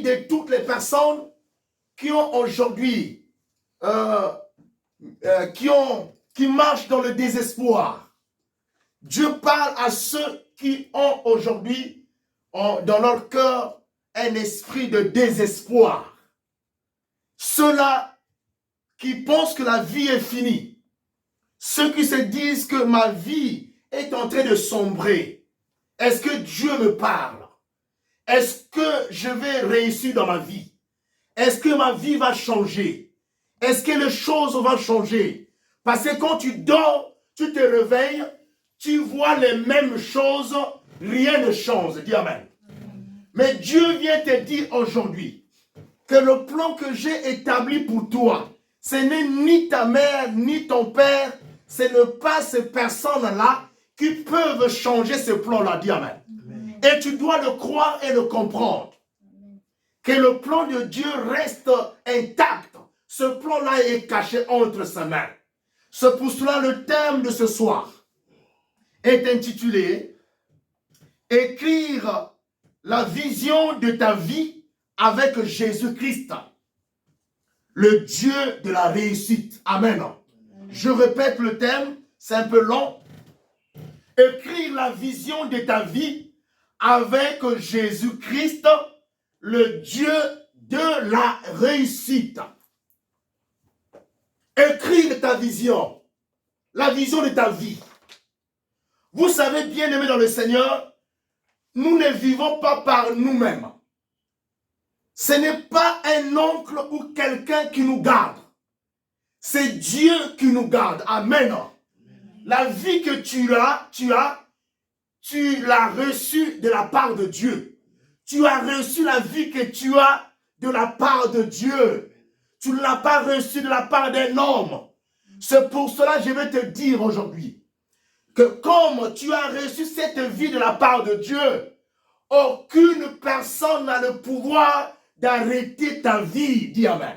de toutes les personnes qui ont aujourd'hui, qui marchent dans le désespoir. Dieu parle à ceux qui ont aujourd'hui dans leur cœur un esprit de désespoir. Ceux-là qui pensent que la vie est finie. Ceux qui se disent que ma vie est en train de sombrer. Est-ce que Dieu me parle? Est-ce que je vais réussir dans ma vie? Est-ce que ma vie va changer? Est-ce que les choses vont changer? Parce que quand tu dors, tu te réveilles, tu vois les mêmes choses, rien ne change. Dis Amen. Mais Dieu vient te dire aujourd'hui que le plan que j'ai établi pour toi, ce n'est ni ta mère, ni ton père, ce n'est pas ces personnes-là qui peuvent changer ce plan-là. Dis Amen. Et tu dois le croire et le comprendre. Que le plan de Dieu reste intact. Ce plan-là est caché entre ses mains. C'est pour cela le thème de ce soir est intitulé « Écrire la vision de ta vie avec Jésus-Christ, le Dieu de la réussite. » Amen. Je répète le thème, c'est un peu long. Écrire la vision de ta vie avec Jésus-Christ, le Dieu de la réussite. Écrire ta vision, la vision de ta vie. Vous savez, bien aimés dans le Seigneur, nous ne vivons pas par nous-mêmes. Ce n'est pas un oncle ou quelqu'un qui nous garde. C'est Dieu qui nous garde. Amen. La vie que tu l'as reçue de la part de Dieu. Tu as reçu la vie que tu as de la part de Dieu. Tu ne l'as pas reçue de la part d'un homme. C'est pour cela que je vais te dire aujourd'hui que comme tu as reçu cette vie de la part de Dieu, aucune personne n'a le pouvoir d'arrêter ta vie. Dis Amen.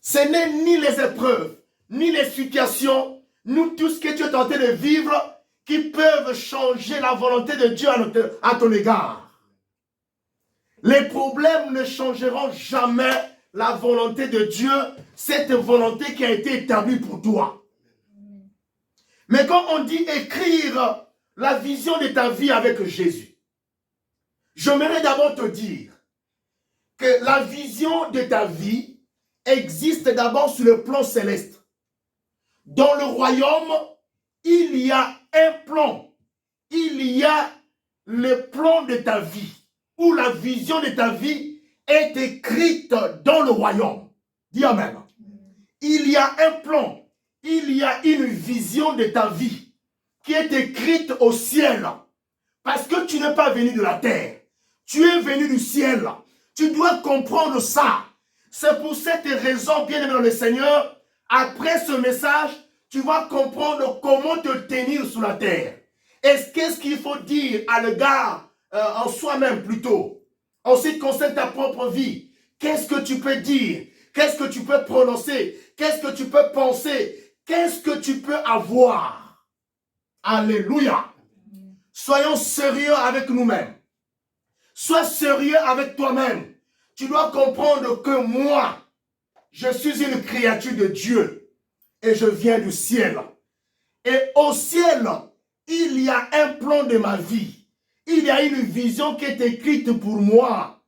Ce n'est ni les épreuves, ni les situations, ni tout ce que tu es en train de vivre qui peuvent changer la volonté de Dieu à ton égard. Les problèmes ne changeront jamais la volonté de Dieu, cette volonté qui a été établie pour toi. Mais quand on dit écrire la vision de ta vie avec Jésus, j'aimerais d'abord te dire que la vision de ta vie existe d'abord sur le plan céleste. Dans le royaume, il y a un plan. Il y a le plan de ta vie, où la vision de ta vie est écrite dans le royaume. Dis Amen. Il y a un plan. Il y a une vision de ta vie qui est écrite au ciel. Parce que tu n'es pas venu de la terre. Tu es venu du ciel. Tu dois comprendre ça. C'est pour cette raison, bien aimé dans le Seigneur, après ce message, tu vas comprendre comment te tenir sur la terre. Et qu'est-ce qu'il faut dire à l'égard, en soi-même plutôt, en ce qui concerne ta propre vie. Qu'est-ce que tu peux dire? Qu'est-ce que tu peux prononcer? Qu'est-ce que tu peux penser? Qu'est-ce que tu peux avoir? Alléluia. Soyons sérieux avec nous-mêmes. Sois sérieux avec toi-même. Tu dois comprendre que moi, je suis une créature de Dieu et je viens du ciel. Et au ciel, il y a un plan de ma vie. Il y a une vision qui est écrite pour moi.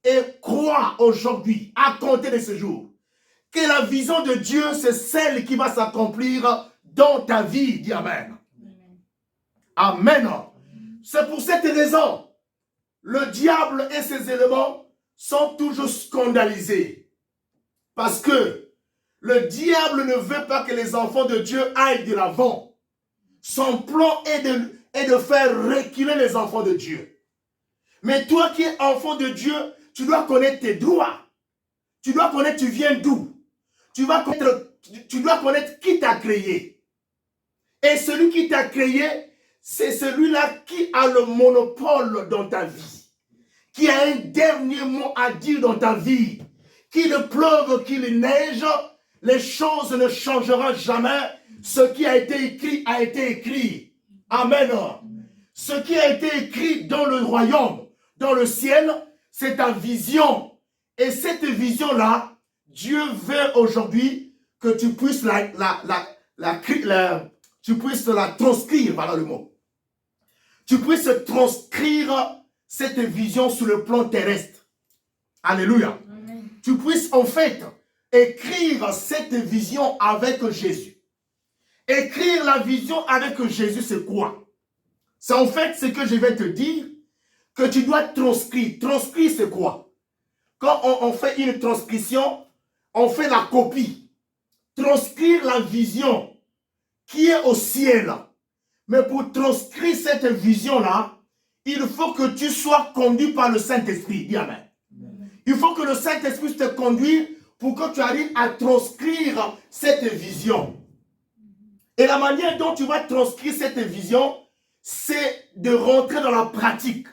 Et crois aujourd'hui, à compter de ce jour, que la vision de Dieu, c'est celle qui va s'accomplir dans ta vie. Dis Amen. Amen. C'est pour cette raison, le diable et ses éléments sont toujours scandalisés. Parce que le diable ne veut pas que les enfants de Dieu aillent de l'avant. Son plan est de faire reculer les enfants de Dieu. Mais toi qui es enfant de Dieu, tu dois connaître tes droits. Tu dois connaître tu viens d'où. Tu dois connaître qui t'a créé. Et celui qui t'a créé, c'est celui-là qui a le monopole dans ta vie. Qui a un dernier mot à dire dans ta vie. Qu'il pleuve, qu'il neige, les choses ne changeront jamais. Ce qui a été écrit a été écrit. Amen. Ce qui a été écrit dans le royaume, dans le ciel, c'est ta vision. Et cette vision-là, Dieu veut aujourd'hui que tu puisses tu puisses la transcrire, voilà le mot. Tu puisses transcrire cette vision sur le plan terrestre. Alléluia. Amen. Tu puisses en fait écrire cette vision avec Jésus. Écrire la vision avec Jésus, c'est quoi? C'est en fait ce que je vais te dire, que tu dois transcrire. Transcrire, c'est quoi? Quand on fait une transcription, on fait la copie. Transcrire la vision qui est au ciel. Mais pour transcrire cette vision-là, il faut que tu sois conduit par le Saint-Esprit. Dis Amen. Il faut que le Saint-Esprit te conduise pour que tu arrives à transcrire cette vision. Et la manière dont tu vas transcrire cette vision, c'est de rentrer dans la pratique,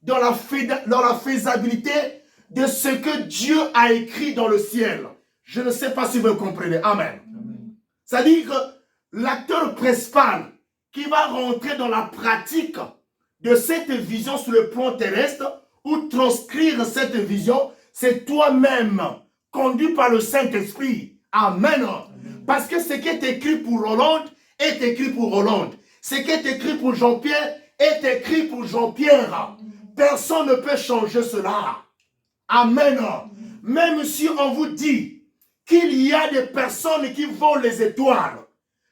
dans la faisabilité de ce que Dieu a écrit dans le ciel. Je ne sais pas si vous me comprenez. Amen. C'est-à-dire que l'acteur principal qui va rentrer dans la pratique de cette vision sur le plan terrestre ou transcrire cette vision, c'est toi-même, conduit par le Saint-Esprit. Amen. Parce que ce qui est écrit pour Roland est écrit pour Roland. Ce qui est écrit pour Jean-Pierre est écrit pour Jean-Pierre. Personne ne peut changer cela. Amen. Même si on vous dit qu'il y a des personnes qui volent les étoiles,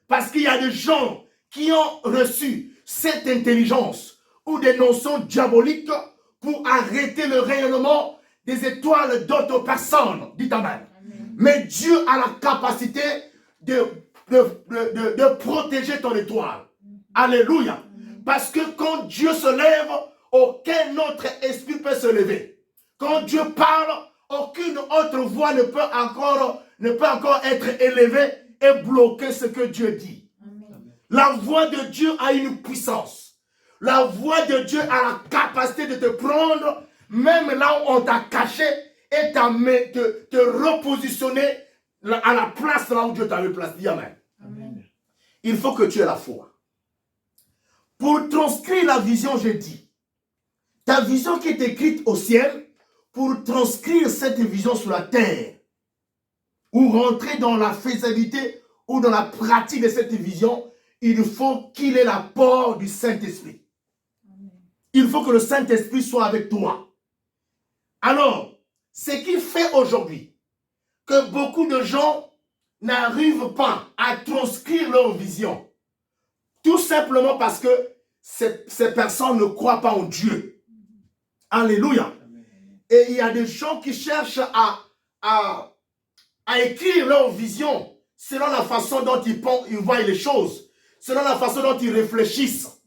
parce qu'il y a des gens qui ont reçu cette intelligence ou des notions diaboliques pour arrêter le rayonnement des étoiles d'autres personnes. Dites Amen. Mais Dieu a la capacité de protéger ton étoile. Alléluia. Parce que quand Dieu se lève, aucun autre esprit peut se lever. Quand Dieu parle, aucune autre voix ne peut encore être élevée et bloquer ce que Dieu dit. La voix de Dieu a une puissance. La voix de Dieu a la capacité de te prendre, même là où on t'a caché, et te repositionner à la place là où Dieu t'avait placé. Amen. Amen. Il faut que tu aies la foi. Pour transcrire la vision, j'ai dit, ta vision qui est écrite au ciel, pour transcrire cette vision sur la terre, ou rentrer dans la faisabilité ou dans la pratique de cette vision, il faut qu'il ait l'apport du Saint-Esprit. Il faut que le Saint-Esprit soit avec toi. Alors, ce qui fait aujourd'hui que beaucoup de gens n'arrivent pas à transcrire leur vision, tout simplement parce que ces personnes ne croient pas en Dieu. Alléluia. Et il y a des gens qui cherchent à écrire leur vision selon la façon dont ils voient les choses, selon la façon dont ils réfléchissent.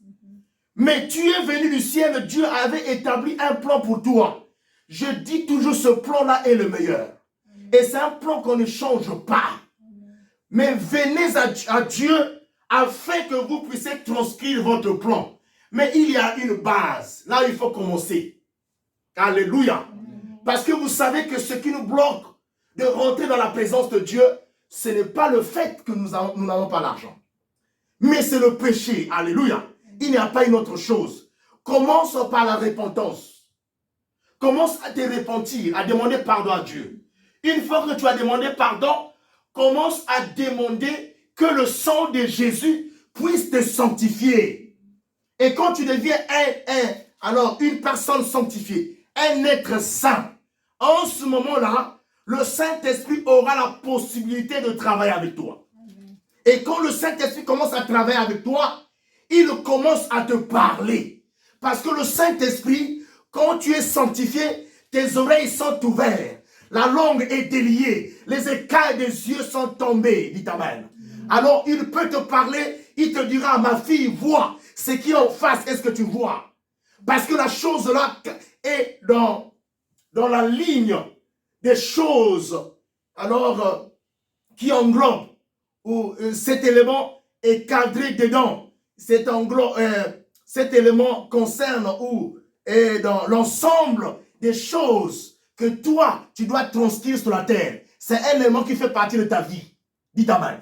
Mais tu es venu du ciel, Dieu avait établi un plan pour toi. Je dis toujours, ce plan-là est le meilleur. Et c'est un plan qu'on ne change pas. Mais venez à Dieu afin que vous puissiez transcrire votre plan. Mais il y a une base. Là, il faut commencer. Alléluia. Parce que vous savez que ce qui nous bloque de rentrer dans la présence de Dieu, ce n'est pas le fait que nous n'avons pas l'argent. Mais c'est le péché. Alléluia. Il n'y a pas une autre chose. Commence par la repentance. Commence à te repentir, à demander pardon à Dieu. Une fois que tu as demandé pardon, commence à demander que le sang de Jésus puisse te sanctifier. Et quand tu deviens alors une personne sanctifiée, un être saint, en ce moment-là, le Saint-Esprit aura la possibilité de travailler avec toi. Et quand le Saint-Esprit commence à travailler avec toi, il commence à te parler. Parce que le Saint-Esprit, quand tu es sanctifié, tes oreilles sont ouvertes, la langue est déliée, les écailles des yeux sont tombés. Dit Amen. Alors il peut te parler, il te dira, ma fille, vois ce qui est en face, est-ce que tu vois? Parce que la chose là est dans la ligne des choses, alors qui englobent, où cet élément est cadré dedans. Cet élément concerne ou est dans l'ensemble des choses que toi, tu dois transcrire sur la terre. C'est un élément qui fait partie de ta vie. Dis Amen.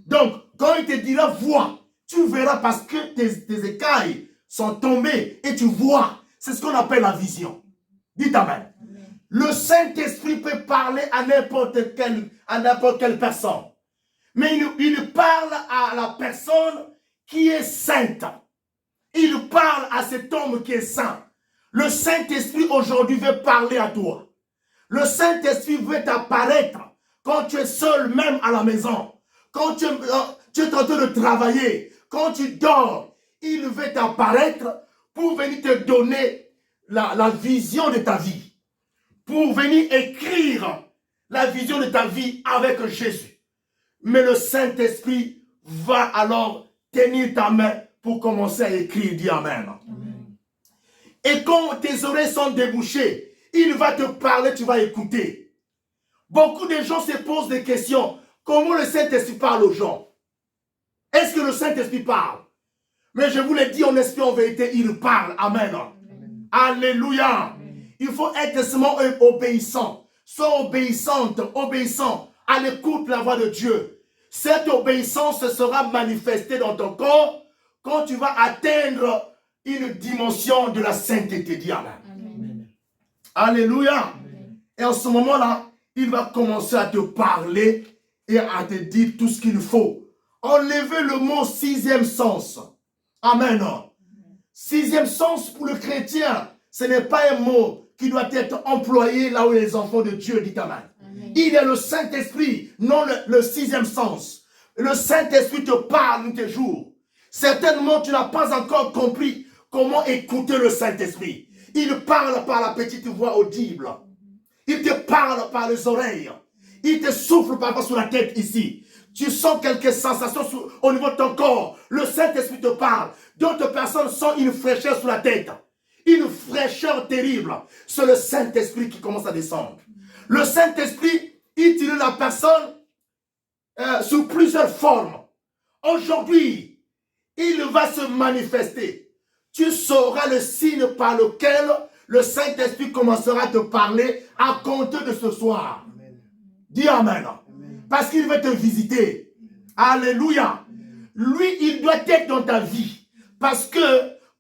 Donc, quand il te dira vois, tu verras parce que tes écailles sont tombées et tu vois. C'est ce qu'on appelle la vision. Dites Amen. Le Saint-Esprit peut parler à n'importe quelle personne. Mais il parle à la personne qui est sainte. Il parle à cet homme qui est saint. Le Saint-Esprit aujourd'hui veut parler à toi. Le Saint-Esprit veut t'apparaître quand tu es seul même à la maison. Quand tu es en train de travailler. Quand tu dors. Il veut t'apparaître pour venir te donner la vision de ta vie. Pour venir écrire la vision de ta vie avec Jésus. Mais le Saint-Esprit va alors tenir ta main pour commencer à écrire. Dis Amen. Amen. Et quand tes oreilles sont débouchées, il va te parler, tu vas écouter. Beaucoup de gens se posent des questions. Comment le Saint-Esprit parle aux gens? Est-ce que le Saint-Esprit parle? Mais je vous l'ai dit en esprit, en vérité, il parle. Amen. Amen. Alléluia. Amen. Il faut être seulement obéissant. Sois obéissante, obéissant, à l'écoute de la voix de Dieu. Cette obéissance sera manifestée dans ton corps quand tu vas atteindre une dimension de la sainteté. Dis Amen. Amen. Alléluia. Amen. Et en ce moment-là, il va commencer à te parler et à te dire tout ce qu'il faut. Enlevez le mot sixième sens. Amen. Sixième sens pour le chrétien, ce n'est pas un mot qui doit être employé là où les enfants de Dieu disent Amen. Amen. Il est le Saint-Esprit, non le sixième sens. Le Saint-Esprit te parle tes jours. Certainement, tu n'as pas encore compris comment écouter le Saint-Esprit. Il parle par la petite voix audible. Il te parle par les oreilles. Il te souffle parfois sur la tête ici. Tu sens quelques sensations au niveau de ton corps. Le Saint-Esprit te parle. D'autres personnes sentent une fraîcheur sur la tête. Une fraîcheur terrible. C'est le Saint-Esprit qui commence à descendre. Le Saint-Esprit utilise la personne sous plusieurs formes. Aujourd'hui, il va se manifester. Tu sauras le signe par lequel le Saint-Esprit commencera à te parler à compter de ce soir. Amen. Dis Amen. Amen. Parce qu'il veut te visiter. Amen. Alléluia. Amen. Lui, il doit être dans ta vie. Parce que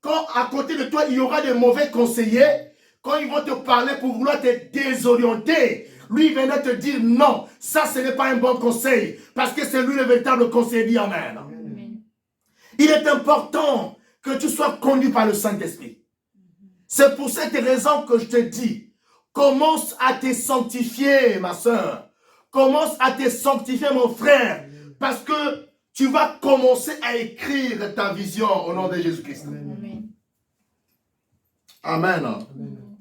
quand à côté de toi, il y aura des mauvais conseillers, quand ils vont te parler pour vouloir te désorienter, lui il viendra te dire non, ça ce n'est pas un bon conseil. Parce que c'est lui le véritable conseiller. Dis Amen. Amen. Il est important que tu sois conduit par le Saint-Esprit. C'est pour cette raison que je te dis, commence à te sanctifier, ma soeur. Commence à te sanctifier, mon frère. Parce que tu vas commencer à écrire ta vision au nom de Jésus-Christ. Amen. Amen. Amen.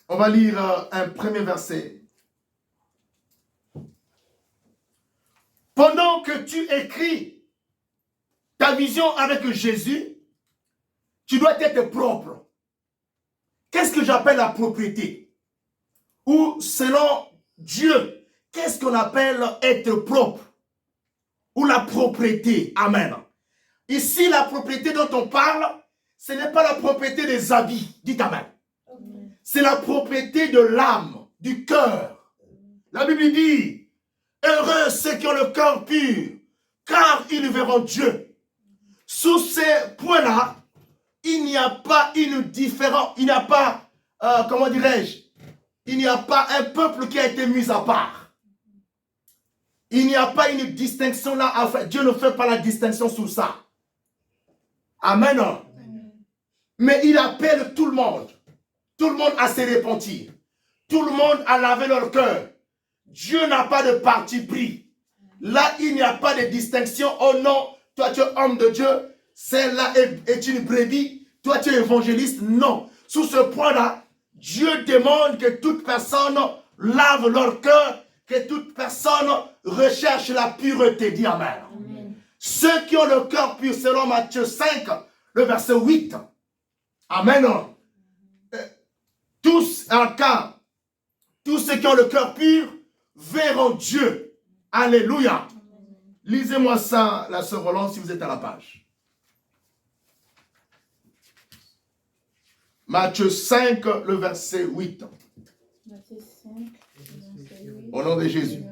On va lire un premier verset. Pendant que tu écris ta vision avec Jésus, tu dois être propre. Qu'est-ce que j'appelle la propriété? Ou selon Dieu, qu'est-ce qu'on appelle être propre? Ou la propriété. Amen. Ici, la propriété dont on parle, ce n'est pas la propriété des habits. Dites Amen. C'est la propriété de l'âme, du cœur. La Bible dit, heureux ceux qui ont le cœur pur, car ils verront Dieu. Sous ces points-là, il n'y a pas une différence, il n'y a pas, comment dirais-je, il n'y a pas un peuple qui a été mis à part. Il n'y a pas une distinction là à faire. Dieu ne fait pas la distinction sur ça. Amen. Mais il appelle tout le monde. Tout le monde à se repentir. Tout le monde à laver leur cœur. Dieu n'a pas de parti pris. Là, il n'y a pas de distinction. Oh non, toi tu es homme de Dieu. Celle-là est une brebis. Toi tu es évangéliste. Non. Sous ce point-là, Dieu demande que toute personne lave leur cœur. Que toute personne recherche la pureté. Dis Amen. Amen. Ceux qui ont le cœur pur, selon Matthieu 5, le verset 8. Amen. Tous ceux qui ont le cœur pur verront Dieu. Alléluia. Lisez-moi ça, la sœur Roland, si vous êtes à la page. Matthieu 5, le verset 8. Matthieu 5, le verset 8. Au nom de Jésus.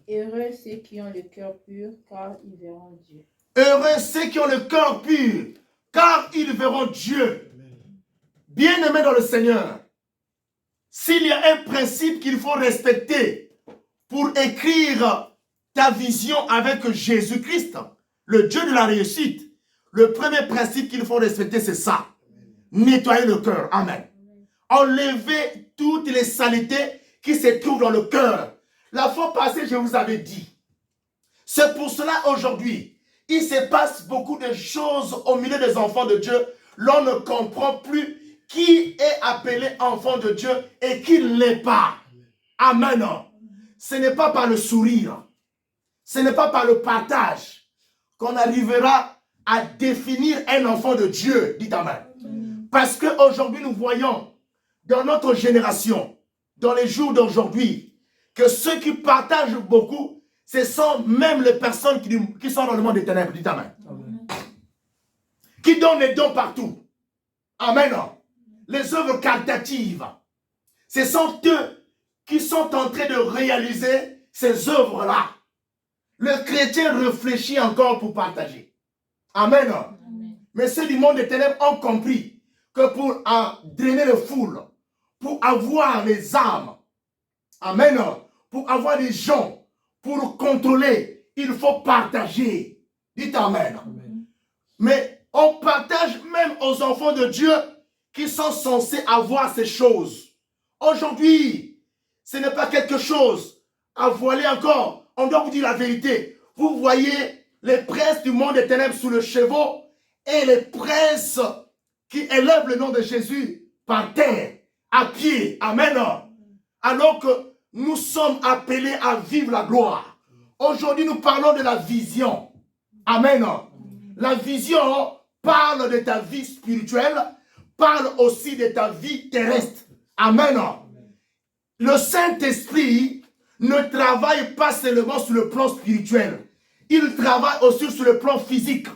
Heureux ceux qui ont le cœur pur, car ils verront Dieu. Heureux ceux qui ont le cœur pur, car ils verront Dieu. Bien-aimés dans le Seigneur, s'il y a un principe qu'il faut respecter pour écrire ta vision avec Jésus-Christ, le Dieu de la réussite, le premier principe qu'il faut respecter, c'est ça. Nettoyer le cœur. Amen. Enlever toutes les saletés qui se trouvent dans le cœur. La fois passée, je vous avais dit. C'est pour cela aujourd'hui, il se passe beaucoup de choses au milieu des enfants de Dieu. L'on ne comprend plus qui est appelé enfant de Dieu et qui ne l'est pas. Amen. Ce n'est pas par le sourire, ce n'est pas par le partage qu'on arrivera à définir un enfant de Dieu. Dites Amen. Parce qu'aujourd'hui, nous voyons dans notre génération, dans les jours d'aujourd'hui, que ceux qui partagent beaucoup, ce sont même les personnes qui sont dans le monde des ténèbres. Dites Amen. Qui donnent les dons partout. Amen. Les œuvres caritatives. Ce sont eux qui sont en train de réaliser ces œuvres-là. Le chrétien réfléchit encore pour partager. Amen. Mais ceux du monde des ténèbres ont compris que pour drainer les foules, pour avoir les âmes, amen, pour avoir les gens, pour contrôler, il faut partager. Dites amen. Mais on partage même aux enfants de Dieu qui sont censés avoir ces choses. Aujourd'hui, ce n'est pas quelque chose à voiler encore. On doit vous dire la vérité. Vous voyez les princes du monde des ténèbres sous le cheval et les princes qui élèvent le nom de Jésus par terre, à pied. Amen. Alors que nous sommes appelés à vivre la gloire. Aujourd'hui, nous parlons de la vision. Amen. La vision parle de ta vie spirituelle, parle aussi de ta vie terrestre. Amen. Le Saint-Esprit ne travaille pas seulement sur le plan spirituel. Il travaille aussi sur le plan physique.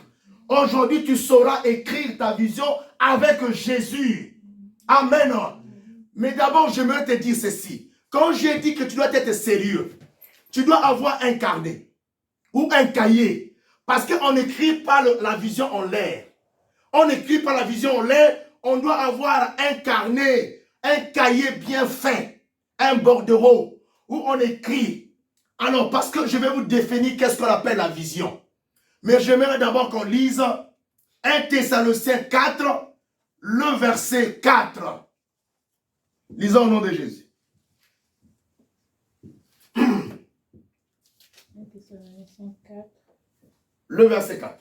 Aujourd'hui, tu sauras écrire ta vision avec Jésus. Amen. Mais d'abord, j'aimerais te dire ceci. Quand j'ai dit que tu dois être sérieux, tu dois avoir un carnet ou un cahier. Parce qu'on n'écrit pas la vision en l'air. On n'écrit pas la vision en l'air. On doit avoir un carnet, un cahier bien fin, un bordereau où on écrit. Alors, parce que je vais vous définir qu'est-ce qu'on appelle la vision. Mais j'aimerais d'abord qu'on lise 1 Thessaloniciens 4, le verset 4. Lisons au nom de Jésus. 1 Thessaloniciens 4. Le verset 4.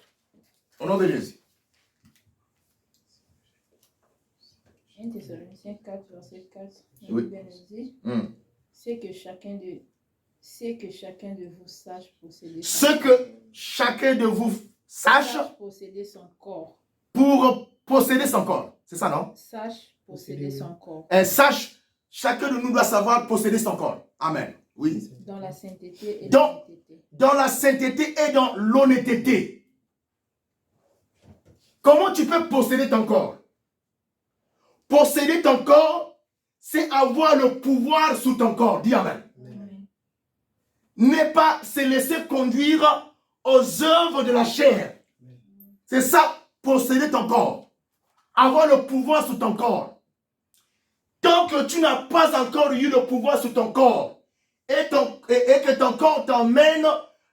Au nom de Jésus. 1 Thessaloniciens 4, verset 4. Oui. Bien dit. C'est que chacun de vous sache posséder son Ce que chacun de vous sache posséder son corps. pour posséder son corps. C'est ça, non? Sache posséder son corps. Sache, chacun de nous doit savoir posséder son corps. Amen. Oui. Dans la sainteté et Dans- l'honnêteté. Dans la sainteté et dans l'honnêteté. Comment tu peux posséder ton corps? Posséder ton corps, c'est avoir le pouvoir sur ton corps. Dis amen. Amen. N'est pas se laisser conduire aux œuvres de la chair. C'est ça, posséder ton corps. Avoir le pouvoir sur ton corps. Tant que tu n'as pas encore eu le pouvoir sur ton corps et que ton corps t'emmène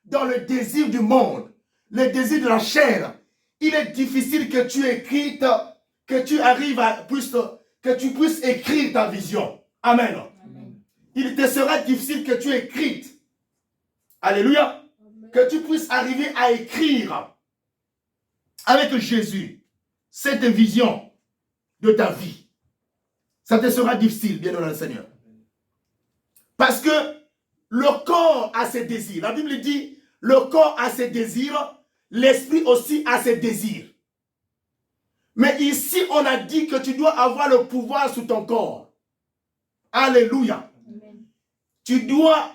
dans le désir du monde, le désir de la chair, il est difficile que tu écrives, que tu arrives à que tu puisses écrire ta vision. Amen. Amen. Il te sera difficile que tu écrives. Alléluia. Que tu puisses arriver à écrire avec Jésus cette vision de ta vie. Ça te sera difficile, bien dans le Seigneur. Parce que le corps a ses désirs. La Bible dit, le corps a ses désirs, l'esprit aussi a ses désirs. Mais ici, on a dit que tu dois avoir le pouvoir sur ton corps. Alléluia. Amen. Tu dois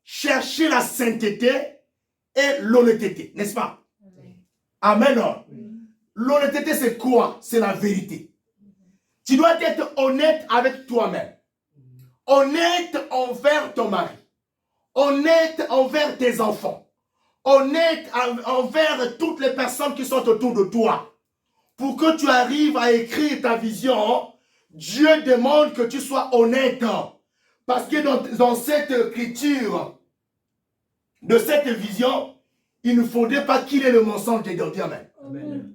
chercher la sainteté et l'honnêteté, n'est-ce pas? Amen. Amen. L'honnêteté, c'est quoi? C'est la vérité. Tu dois être honnête avec toi-même. Honnête envers ton mari. Honnête envers tes enfants. honnête envers toutes les personnes qui sont autour de toi. Pour que tu arrives à écrire ta vision, Dieu demande que tu sois honnête. Parce que dans cette écriture, de cette vision, il ne faudrait pas qu'il y ait le mensonge dedans. Amen. Amen.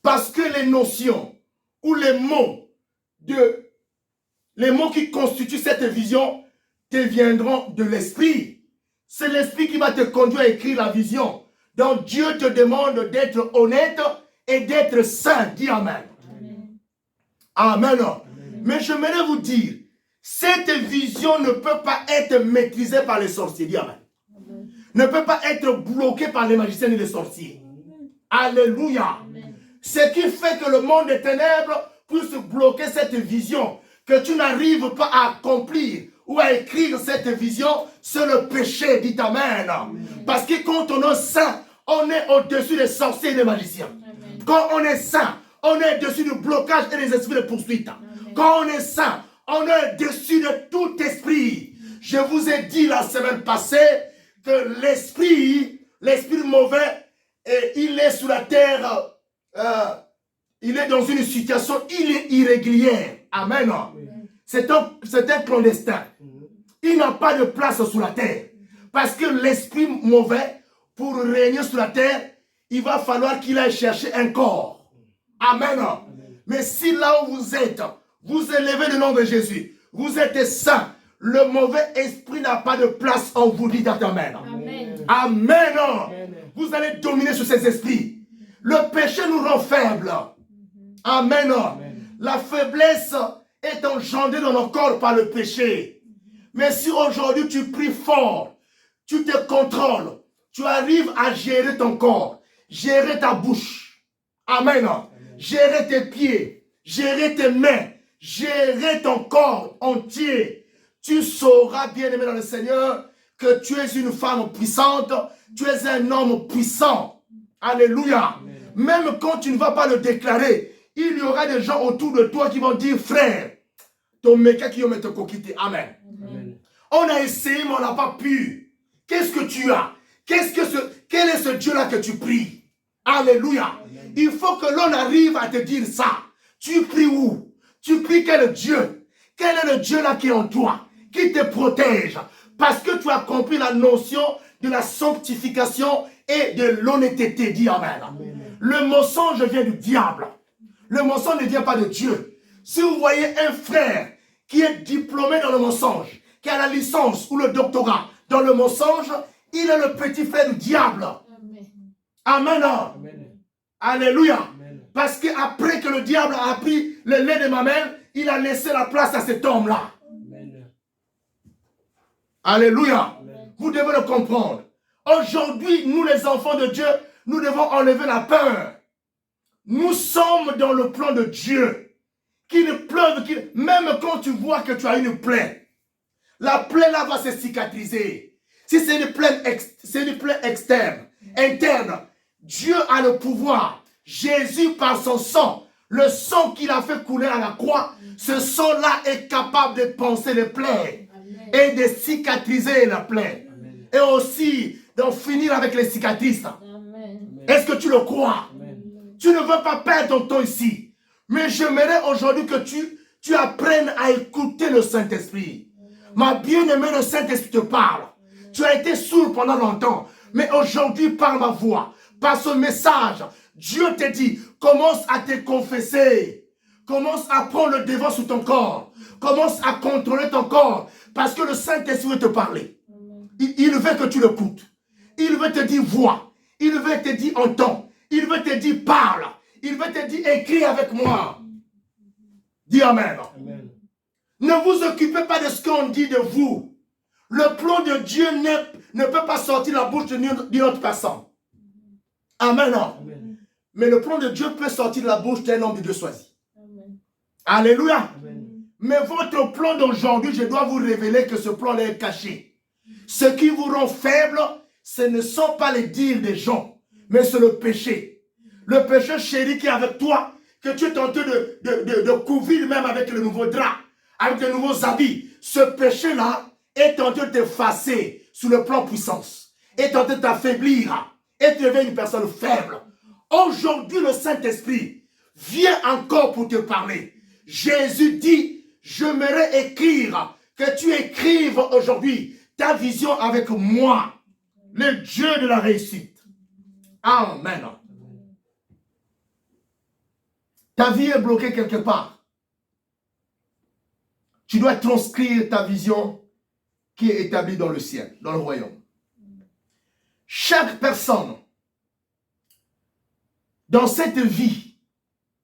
Parce que les notions ou les mots qui constituent cette vision te viendront de l'esprit. C'est l'esprit qui va te conduire à écrire la vision. Donc Dieu te demande d'être honnête et d'être saint. Dis Amen. Amen. Amen. Mais j'aimerais vous dire, cette vision ne peut pas être maîtrisée par les sorciers. Dis Amen. Amen. Ne peut pas être bloquée par les magiciens et les sorciers. Amen. Alléluia. Amen. Ce qui fait que le monde des ténèbres puisse bloquer cette vision, que tu n'arrives pas à accomplir ou à écrire cette vision, c'est le péché. Dit Amen. Amen. Parce que quand on est saint, on est au-dessus des sorciers et des magiciens. Amen. Quand on est saint, on est au-dessus du blocage et des esprits de poursuite. Amen. Quand on est saint, on est au-dessus de tout esprit. Je vous ai dit la semaine passée que l'esprit mauvais, il est sur la terre, il est dans une situation irrégulière. Amen. C'est un clandestin. Il n'a pas de place sur la terre. Parce que l'esprit mauvais, pour régner sur la terre, il va falloir qu'il aille chercher un corps. Amen. Mais si là où vous êtes, vous élevez le nom de Jésus, vous êtes saint, le mauvais esprit n'a pas de place en vous. Dites Amen. Amen. Amen. Amen. Vous allez dominer sur ces esprits. Le péché nous rend faibles. Amen. Amen. La faiblesse est engendrée dans nos corps par le péché. Mais si aujourd'hui tu pries fort, tu te contrôles, tu arrives à gérer ton corps, gérer ta bouche. Amen. Amen. Gérer tes pieds, gérer tes mains, gérer ton corps entier. Tu sauras, bien-aimé dans le Seigneur, que tu es une femme puissante, tu es un homme puissant. Alléluia. Amen. Même quand tu ne vas pas le déclarer, il y aura des gens autour de toi qui vont dire, frère, ton méca qui va te coquiter. Amen. Amen. On a essayé, mais on n'a pas pu. Qu'est-ce que tu as? Quel est ce Dieu-là que tu pries? Alléluia. Amen. Il faut que l'on arrive à te dire ça. Tu pries où? Tu pries quel Dieu? Quel est le Dieu là qui est en toi? Qui te protège? Parce que tu as compris la notion de la sanctification et de l'honnêteté. Dis Amen. Amen. Le mensonge vient du diable. Le mensonge ne vient pas de Dieu. Si vous voyez un frère qui est diplômé dans le mensonge, qui a la licence ou le doctorat dans le mensonge, il est le petit frère du diable. Amen. Amen. Amen. Alléluia. Amen. Parce qu'après que le diable a pris le lait de ma mère, il a laissé la place à cet homme-là. Alléluia. Amen. Vous devez le comprendre. Aujourd'hui, nous les enfants de Dieu, nous devons enlever la peur. Nous sommes dans le plan de Dieu. Qu'il pleuve, même quand tu vois que tu as une plaie, la plaie là va se cicatriser. Si c'est une plaie, externe, interne, Dieu a le pouvoir. Jésus, par son sang, le sang qu'il a fait couler à la croix, ce sang-là est capable de panser les plaies et de cicatriser la plaie. Amen. Et aussi d'en finir avec les cicatrices. Est-ce que tu le crois? Amen. Tu ne veux pas perdre ton temps ici. Mais j'aimerais aujourd'hui que tu apprennes à écouter le Saint-Esprit. Ma bien-aimée, le Saint-Esprit te parle. Tu as été sourd pendant longtemps. Mais aujourd'hui, par ma voix, par ce message, Dieu te dit, commence à te confesser. Commence à prendre le devant sur ton corps. Commence à contrôler ton corps. Parce que le Saint-Esprit veut te parler. Il veut que tu l'écoutes. Il veut te dire vois. Il veut te dire entends. Il veut te dire parle. Il veut te dire écris avec moi. Dis Amen. Amen. Ne vous occupez pas de ce qu'on dit de vous. Le plan de Dieu ne peut pas sortir de la bouche d'une autre personne. Amen. Amen. Mais le plan de Dieu peut sortir de la bouche d'un homme de Dieu choisi. Amen. Alléluia. Amen. Mais votre plan d'aujourd'hui, je dois vous révéler que ce plan est caché. Ce qui vous rend faible, ce ne sont pas les dires des gens, mais c'est le péché. Le péché chéri qui est avec toi, que tu es tenté de couvrir même avec le nouveau drap, avec de nouveaux habits. Ce péché-là est tenté de t'effacer sur le plan puissance. est tenté de t'affaiblir et te devenir une personne faible. Aujourd'hui, le Saint-Esprit vient encore pour te parler. Jésus dit, j'aimerais écrire, que tu écrives aujourd'hui ta vision avec moi, le Dieu de la réussite. Amen. Ta vie est bloquée quelque part. Tu dois transcrire ta vision qui est établie dans le ciel, dans le royaume. Chaque personne dans cette vie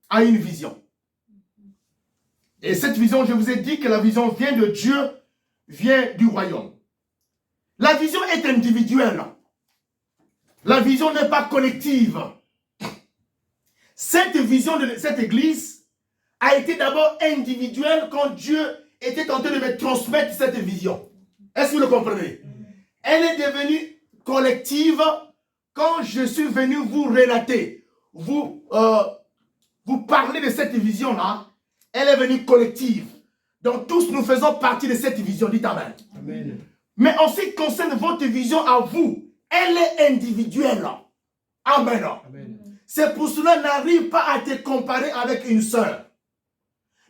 a une vision. Et cette vision, je vous ai dit que la vision vient de Dieu, vient du royaume. La vision est individuelle. La vision n'est pas collective. Cette vision de cette église a été d'abord individuelle quand Dieu était en train de me transmettre cette vision. Est-ce que vous le comprenez? Elle est devenue collective quand je suis venu vous relater, vous parler de cette vision-là. Elle est venue collective. Donc tous nous faisons partie de cette vision. Dites Amen. Amen. Mais en ce qui concerne votre vision à vous, elle est individuelle. Amen. Amen. C'est pour cela n'arrive pas à te comparer avec une sœur.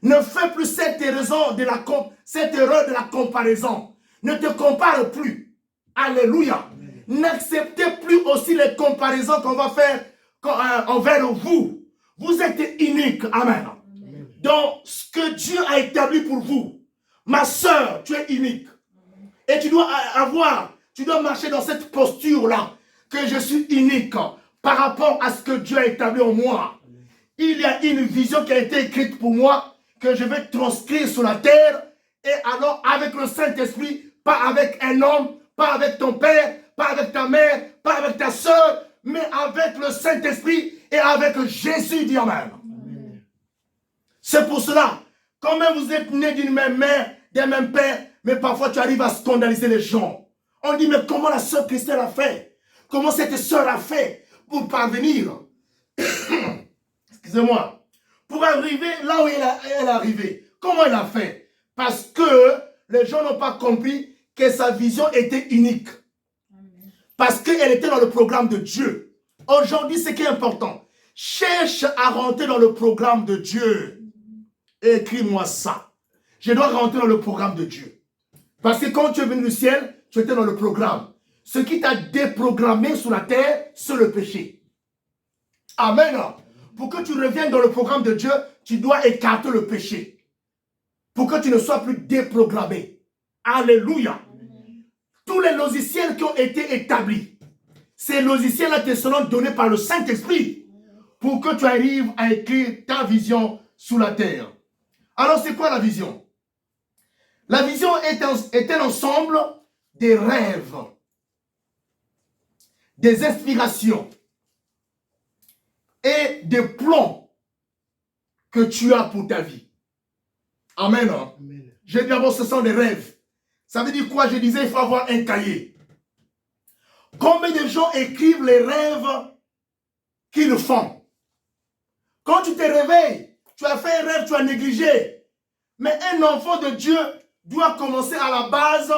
Ne fais plus cette erreur de la comparaison. Ne te compare plus. Alléluia. N'acceptez plus aussi les comparaisons qu'on va faire envers vous. Vous êtes unique. Amen. Donc, ce que Dieu a établi pour vous, ma sœur, tu es unique. Et tu dois marcher dans cette posture-là, que je suis unique par rapport à ce que Dieu a établi en moi. Il y a une vision qui a été écrite pour moi, que je vais transcrire sur la terre, et alors avec le Saint-Esprit, pas avec un homme, pas avec ton père, pas avec ta mère, pas avec ta sœur, mais avec le Saint-Esprit et avec Jésus, dit Amen. C'est pour cela, quand même vous êtes nés d'une même mère, d'un même père, mais parfois tu arrives à scandaliser les gens. On dit, mais comment la sœur Christelle a fait? Comment cette sœur a fait pour parvenir? Excusez-moi. Pour arriver là où elle est arrivée. Comment elle a fait? Parce que les gens n'ont pas compris que sa vision était unique. Parce qu'elle était dans le programme de Dieu. Aujourd'hui, ce qui est important, cherche à rentrer dans le programme de Dieu. Écris-moi ça. Je dois rentrer dans le programme de Dieu. Parce que quand tu es venu du ciel, tu étais dans le programme. Ce qui t'a déprogrammé sur la terre, c'est le péché. Amen. Pour que tu reviennes dans le programme de Dieu, tu dois écarter le péché. Pour que tu ne sois plus déprogrammé. Alléluia. Tous les logiciels qui ont été établis, ces logiciels-là te seront donnés par le Saint-Esprit pour que tu arrives à écrire ta vision sur la terre. Alors, c'est quoi la vision? La vision est un ensemble des rêves, des inspirations et des plans que tu as pour ta vie. Amen. Amen. Je dis d'abord, ce sont des rêves. Ça veut dire quoi? Je disais, il faut avoir un cahier. Combien de gens écrivent les rêves qu'ils font? Quand tu te réveilles, tu as fait un rêve, tu as négligé. Mais un enfant de Dieu doit commencer à la base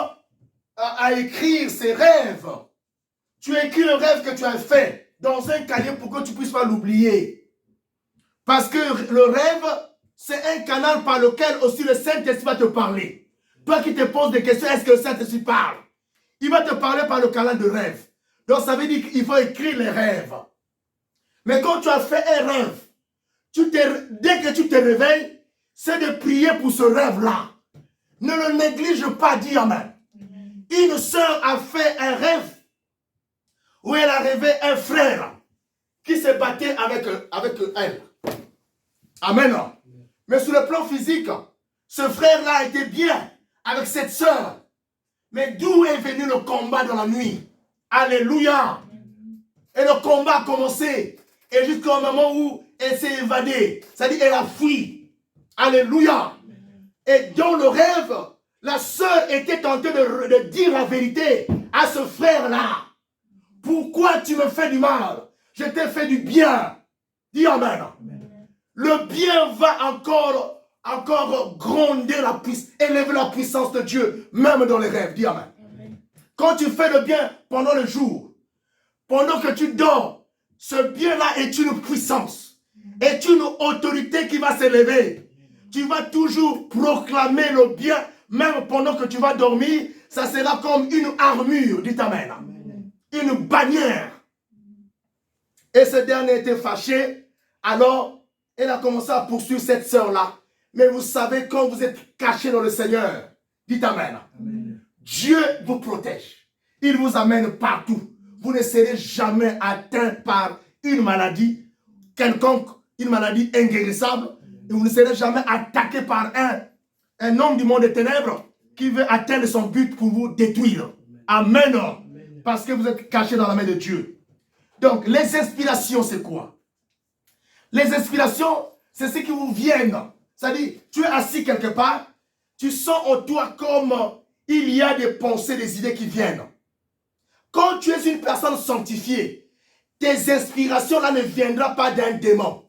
à écrire ses rêves. Tu écris le rêve que tu as fait dans un cahier pour que tu ne puisses pas l'oublier. Parce que le rêve, c'est un canal par lequel aussi le Saint-Esprit va te parler. Toi qui te poses des questions, est-ce que le Saint-Esprit parle? Il va te parler par le canal de rêve. Donc ça veut dire qu'il faut écrire les rêves. Mais quand tu as fait un rêve, dès que tu te réveilles, c'est de prier pour ce rêve-là. Ne le néglige pas, dis Amen. Une sœur a fait un rêve où elle a rêvé un frère qui se battait avec elle. Amen. Mais sur le plan physique, ce frère-là était bien avec cette sœur. Mais d'où est venu le combat dans la nuit? Alléluia. Et le combat a commencé. Et jusqu'au moment où elle s'est évadée. C'est-à-dire elle a fui. Alléluia. Et dans le rêve, la sœur était tentée de dire la vérité à ce frère-là. Pourquoi tu me fais du mal? Je t'ai fait du bien. Dis Amen. Le bien va encore gronder élever la puissance de Dieu, même dans les rêves. Dis Amen. Quand tu fais le bien pendant le jour, pendant que tu dors, ce bien-là est une puissance, est une autorité qui va s'élever. Tu vas toujours proclamer le bien, même pendant que tu vas dormir. Ça sera comme une armure, dites Amen. Une bannière. Et ce dernier était fâché. Alors, elle a commencé à poursuivre cette sœur-là. Mais vous savez, quand vous êtes caché dans le Seigneur, dites Amen. Dieu vous protège. Il vous amène partout. Vous ne serez jamais atteint par une maladie quelconque, une maladie inguérissable. Et vous ne serez jamais attaqué par un homme du monde des ténèbres qui veut atteindre son but pour vous détruire. Amen. Parce que vous êtes caché dans la main de Dieu. Donc, les inspirations, c'est quoi? Les inspirations, c'est ce qui vous viennent. C'est-à-dire, tu es assis quelque part, tu sens en toi comme il y a des pensées, des idées qui viennent. Quand tu es une personne sanctifiée, tes inspirations-là ne viendront pas d'un démon,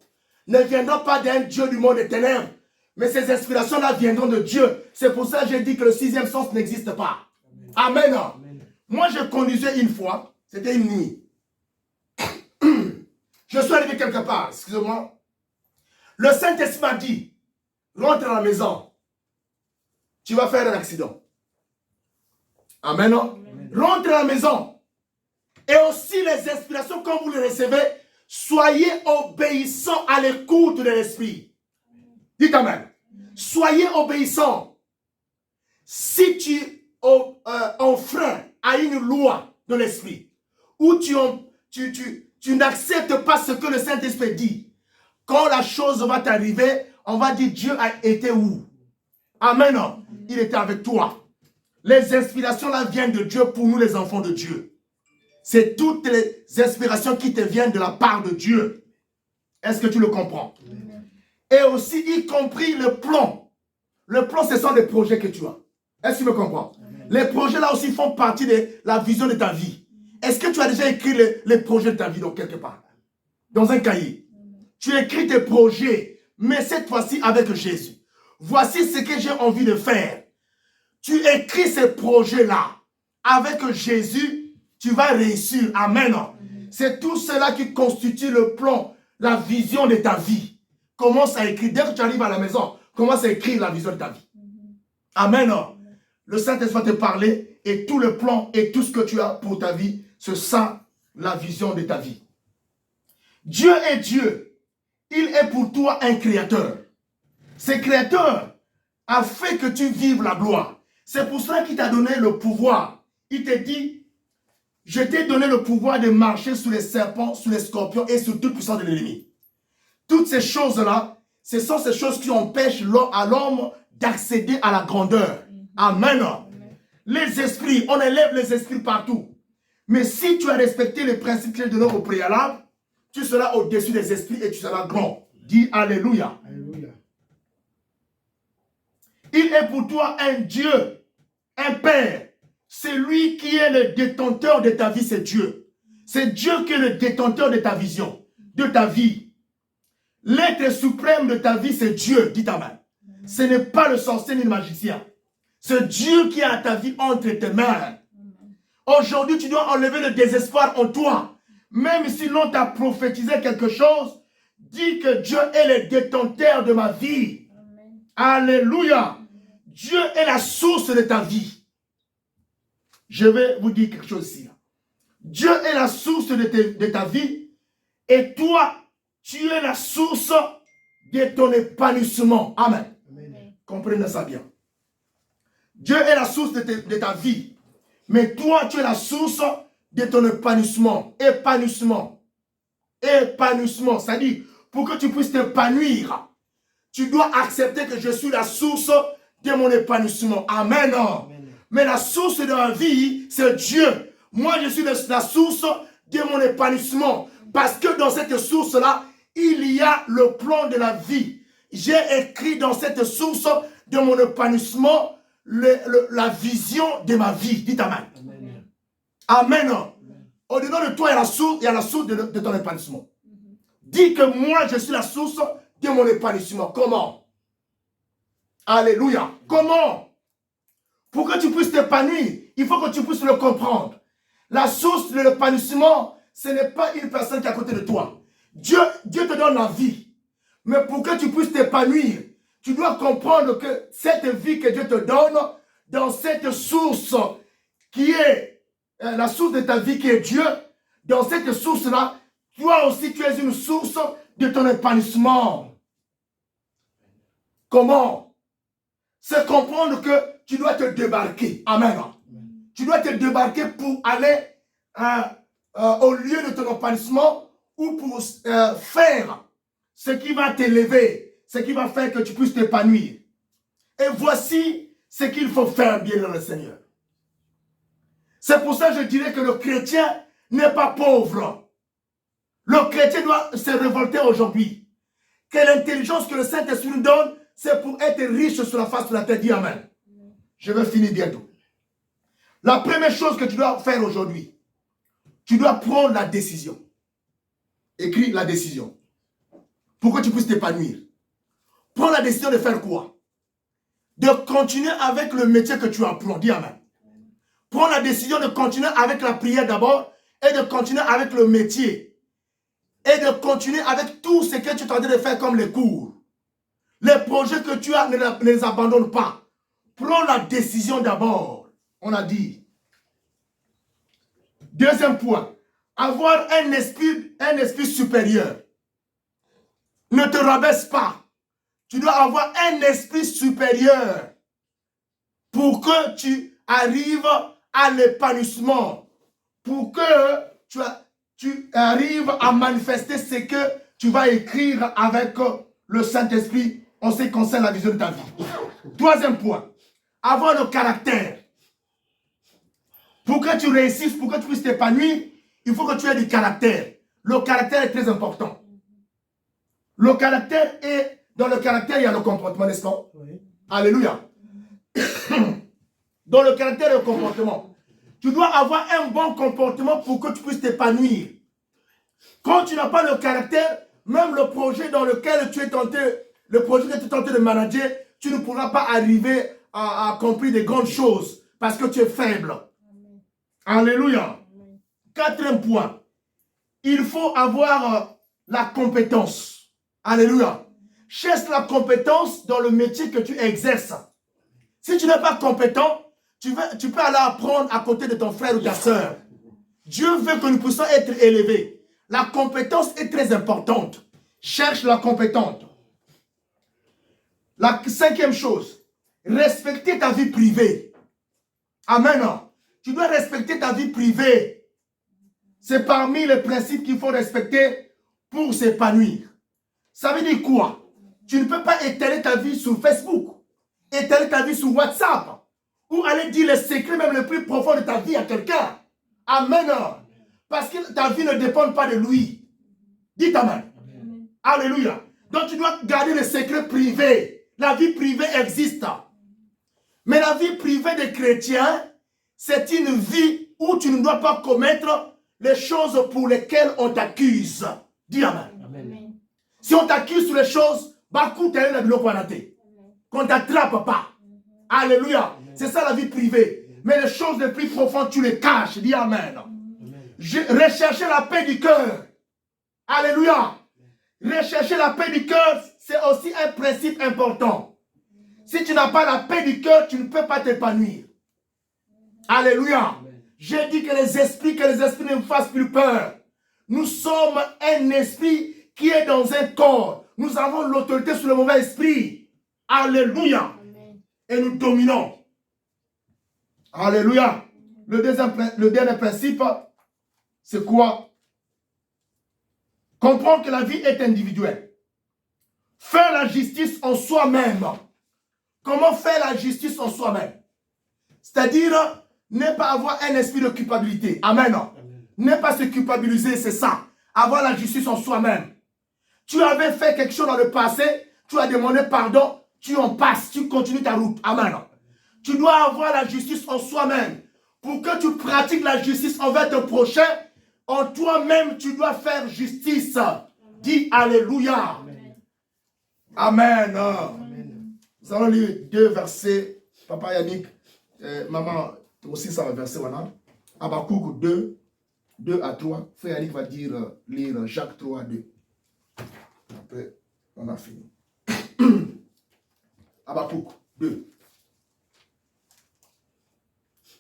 ne viendront pas d'un Dieu du monde des ténèbres, mais ces inspirations-là viendront de Dieu. C'est pour ça que j'ai dit que le sixième sens n'existe pas. Amen. Amen. Moi, je conduisais une fois, c'était une nuit. Je suis arrivé quelque part, excusez-moi. Le Saint-Esprit m'a dit, rentre à la maison, tu vas faire un accident. Amen. Amen. Rentre à la maison. Et aussi les inspirations, quand vous les recevez, soyez obéissants à l'écoute de l'Esprit. Dites Amen. Soyez obéissants. Si tu enfreins à une loi de l'Esprit, ou tu n'acceptes pas ce que le Saint-Esprit dit, quand la chose va t'arriver, on va dire Dieu a été où? Amen. Il était avec toi. Les inspirations là viennent de Dieu pour nous les enfants de Dieu. C'est toutes les inspirations qui te viennent de la part de Dieu. Est-ce que tu le comprends? Et aussi, y compris le plan. Le plan, ce sont des projets que tu as. Est-ce que tu me comprends? Les projets là aussi font partie de la vision de ta vie. Est-ce que tu as déjà écrit les projets de ta vie dans quelque part? Dans un cahier. Tu écris tes projets, mais cette fois-ci avec Jésus. Voici ce que j'ai envie de faire. Tu écris ces projets-là avec Jésus. Tu vas réussir. Amen. C'est tout cela qui constitue le plan, la vision de ta vie. Commence à écrire. Dès que tu arrives à la maison, commence à écrire la vision de ta vie. Amen. Le Saint-Esprit va te parler et tout le plan et tout ce que tu as pour ta vie, c'est ça la vision de ta vie. Dieu est Dieu. Il est pour toi un créateur. Ce créateur a fait que tu vives la gloire. C'est pour cela qu'il t'a donné le pouvoir. Il te dit, je t'ai donné le pouvoir de marcher sous les serpents, sous les scorpions et sur toute puissance de l'ennemi. Toutes ces choses-là, ce sont ces choses qui empêchent à l'homme d'accéder à la grandeur. Amen. Les esprits, on élève les esprits partout. Mais si tu as respecté les principes que j'ai donnés au préalable, tu seras au-dessus des esprits et tu seras grand. Dis Alléluia. Alléluia. Il est pour toi un Dieu, un Père. C'est lui qui est le détenteur de ta vie, c'est Dieu. C'est Dieu qui est le détenteur de ta vision, de ta vie. L'être suprême de ta vie, c'est Dieu, dit Amen. Ce n'est pas le sorcier ni le magicien. C'est Dieu qui a ta vie entre tes mains. Aujourd'hui, tu dois enlever le désespoir en toi. Même si l'on t'a prophétisé quelque chose, dis que Dieu est le détenteur de ma vie. Amen. Alléluia. Dieu est la source de ta vie. Je vais vous dire quelque chose ici. Dieu est la source de ta vie et toi, tu es la source de ton épanouissement. Amen. Amen. Comprenez ça bien. Dieu est la source de ta vie, mais toi, tu es la source de ton épanouissement. Épanouissement. Épanouissement. C'est-à-dire, pour que tu puisses t'épanouir, tu dois accepter que je suis la source de mon épanouissement. Amen. Amen. Mais la source de ma vie, c'est Dieu. Moi, je suis la source de mon épanouissement. Parce que dans cette source-là, il y a le plan de la vie. J'ai écrit dans cette source de mon épanouissement la vision de ma vie. Dites Amen. Amen. Amen. Amen. Au-dedans de toi, il y a la source de ton épanouissement. Dis que moi, je suis la source de mon épanouissement. Comment? Alléluia. Comment? Pour que tu puisses t'épanouir, Il faut que tu puisses le comprendre. La source de l'épanouissement, ce n'est pas une personne qui est à côté de toi. Dieu te donne la vie. Mais pour que tu puisses t'épanouir, tu dois comprendre que cette vie que Dieu te donne, dans cette source qui est la source de ta vie qui est Dieu, dans cette source-là, toi aussi tu es une source de ton épanouissement. Comment? C'est comprendre que tu dois te débarquer. Amen. Tu dois te débarquer pour aller au lieu de ton épanouissement ou pour faire ce qui va t'élever, ce qui va faire que tu puisses t'épanouir. Et voici ce qu'il faut faire, bien dans le Seigneur. C'est pour ça que je dirais que le chrétien n'est pas pauvre. Le chrétien doit se révolter aujourd'hui. Que l'intelligence que le Saint-Esprit nous donne, c'est pour être riche sur la face de la terre. Dis Amen. Je vais finir bientôt. La première chose que tu dois faire aujourd'hui, tu dois prendre la décision. Écris la décision. Pour que tu puisses t'épanouir. Prends la décision de faire quoi? De continuer avec le métier que tu apprends. Dis Amen. Prends la décision de continuer avec la prière d'abord et de continuer avec le métier. Et de continuer avec tout ce que tu es en train de faire comme les cours. Les projets que tu as, ne les abandonne pas. Prends la décision d'abord. On a dit. Deuxième point. Avoir un esprit supérieur. Ne te rabaisse pas. Tu dois avoir un esprit supérieur pour que tu arrives à l'épanouissement. Pour que tu arrives à manifester ce que tu vas écrire avec le Saint-Esprit en ce qui concerne la vision de ta vie. Troisième point. Avoir le caractère. Pour que tu réussisses, pour que tu puisses t'épanouir, il faut que tu aies du caractère. Le caractère est très important. Le caractère est... Dans le caractère, il y a le comportement, n'est-ce pas? Oui. Alléluia. Dans le caractère et le comportement. Tu dois avoir un bon comportement pour que tu puisses t'épanouir. Quand tu n'as pas le caractère, même le projet dans lequel tu es tenté, le projet que tu es tenté de manager, tu ne pourras pas arriver à accomplir des grandes choses parce que tu es faible. Amen. Alléluia. Amen. Quatrième point. Il faut avoir la compétence. Alléluia. Cherche la compétence dans le métier que tu exerces. Si tu n'es pas compétent, tu peux aller apprendre à côté de ton frère ou ta soeur. Dieu veut que nous puissions être élevés. La compétence est très importante. Cherche la compétence. La cinquième chose, respecter ta vie privée. Amen. Tu dois respecter ta vie privée. C'est parmi les principes qu'il faut respecter pour s'épanouir. Ça veut dire quoi? Tu ne peux pas étaler ta vie sur Facebook, étaler ta vie sur WhatsApp, ou aller dire les secrets même les plus profonds de ta vie à quelqu'un. Amen. Parce que ta vie ne dépend pas de lui. Dites Amen. Amen. Alléluia. Donc tu dois garder les secrets privés. La vie privée existe. Mais la vie privée des chrétiens, c'est une vie où tu ne dois pas commettre les choses pour lesquelles on t'accuse. Dis Amen. Amen. Si on t'accuse sur les choses, qu'on ne t'attrape pas. Alléluia. C'est ça la vie privée. Mais les choses les plus profondes, tu les caches. Dis Amen. Rechercher la paix du cœur. Alléluia. Rechercher la paix du cœur, c'est aussi un principe important. Si tu n'as pas la paix du cœur, tu ne peux pas t'épanouir. Alléluia. J'ai dit que les esprits ne vous fassent plus peur. Nous sommes un esprit qui est dans un corps. Nous avons l'autorité sur le mauvais esprit. Alléluia. Amen. Et nous dominons. Alléluia. Le dernier principe, c'est quoi? Comprendre que la vie est individuelle. Faire la justice en soi-même. Comment faire la justice en soi-même? C'est-à-dire, ne pas avoir un esprit de culpabilité. Amen. Amen. Ne pas se culpabiliser, c'est ça. Avoir la justice en soi-même. Tu avais fait quelque chose dans le passé, tu as demandé pardon, tu en passes, tu continues ta route. Amen. Tu dois avoir la justice en soi-même. Pour que tu pratiques la justice envers ton prochain, en toi-même, tu dois faire justice. Dis Alléluia. Amen. Amen. Nous allons lire 2 versets. Papa Yannick, maman aussi ça va verser maintenant. Habakkuk 2, 2 à 3. Frère Yannick va lire Jacques 3, 2. Après, on a fini. Habakkuk 2.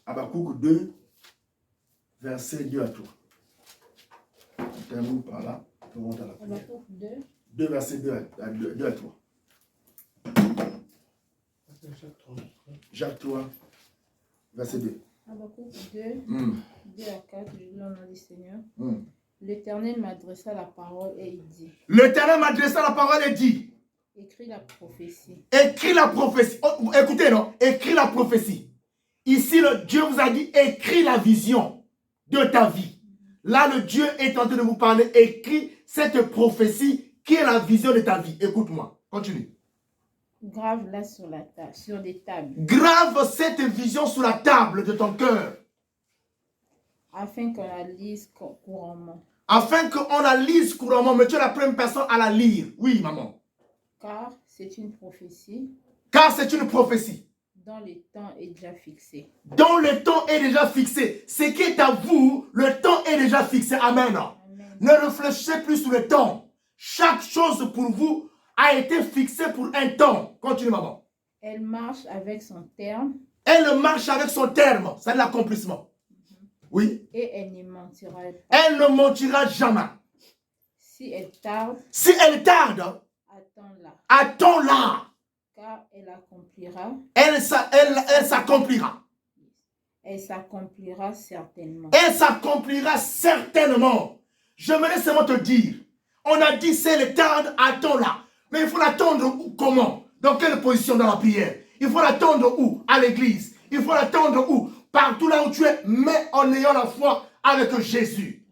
Habakkuk 2, verset 2 à 3. On termine par là. On monte à la prière. Habakkuk 2. 2 versets 2 à 3. Jacques 3, verset 2. Habakkuk 2, 2 à 4, je lis au nom du Seigneur. L'Éternel m'adressa la parole et il dit. L'Éternel m'adressa la parole et dit. Écris la prophétie. Écris la prophétie. Oh, écoutez, non? Écris la prophétie. Ici, Dieu vous a dit, écris la vision de ta vie. Là, le Dieu est en train de vous parler. Écris cette prophétie qui est la vision de ta vie. Écoute-moi. Continue. Grave-la sur la table, sur des tables. Grave cette vision sur la table de ton cœur. Afin qu'on la lise couramment. Afin qu'on la lise couramment. Mais tu es la première personne à la lire. Oui, maman. Car c'est une prophétie. Car c'est une prophétie. Dont le temps est déjà fixé. Dont le temps est déjà fixé. Ce qui est à vous, le temps est déjà fixé. Amen. Amen. Ne réfléchissez plus sur le temps. Chaque chose pour vous a été fixée pour un temps. Continue, maman. Elle marche avec son terme. Elle marche avec son terme. C'est l'accomplissement. Oui. Et elle ne mentira pas. Elle ne mentira jamais. Si elle tarde. Si elle tarde. Attends-la. Attends-la. Car elle accomplira. Elle s'accomplira. Elle s'accomplira certainement. Elle s'accomplira certainement. Je me laisse seulement te dire. On a dit c'est le tarde, attends-la. Mais il faut l'attendre où? Comment? Dans quelle position dans la prière? Il faut l'attendre où? À l'église. Il faut l'attendre où? Partout là où tu es, mais en ayant la foi avec Jésus.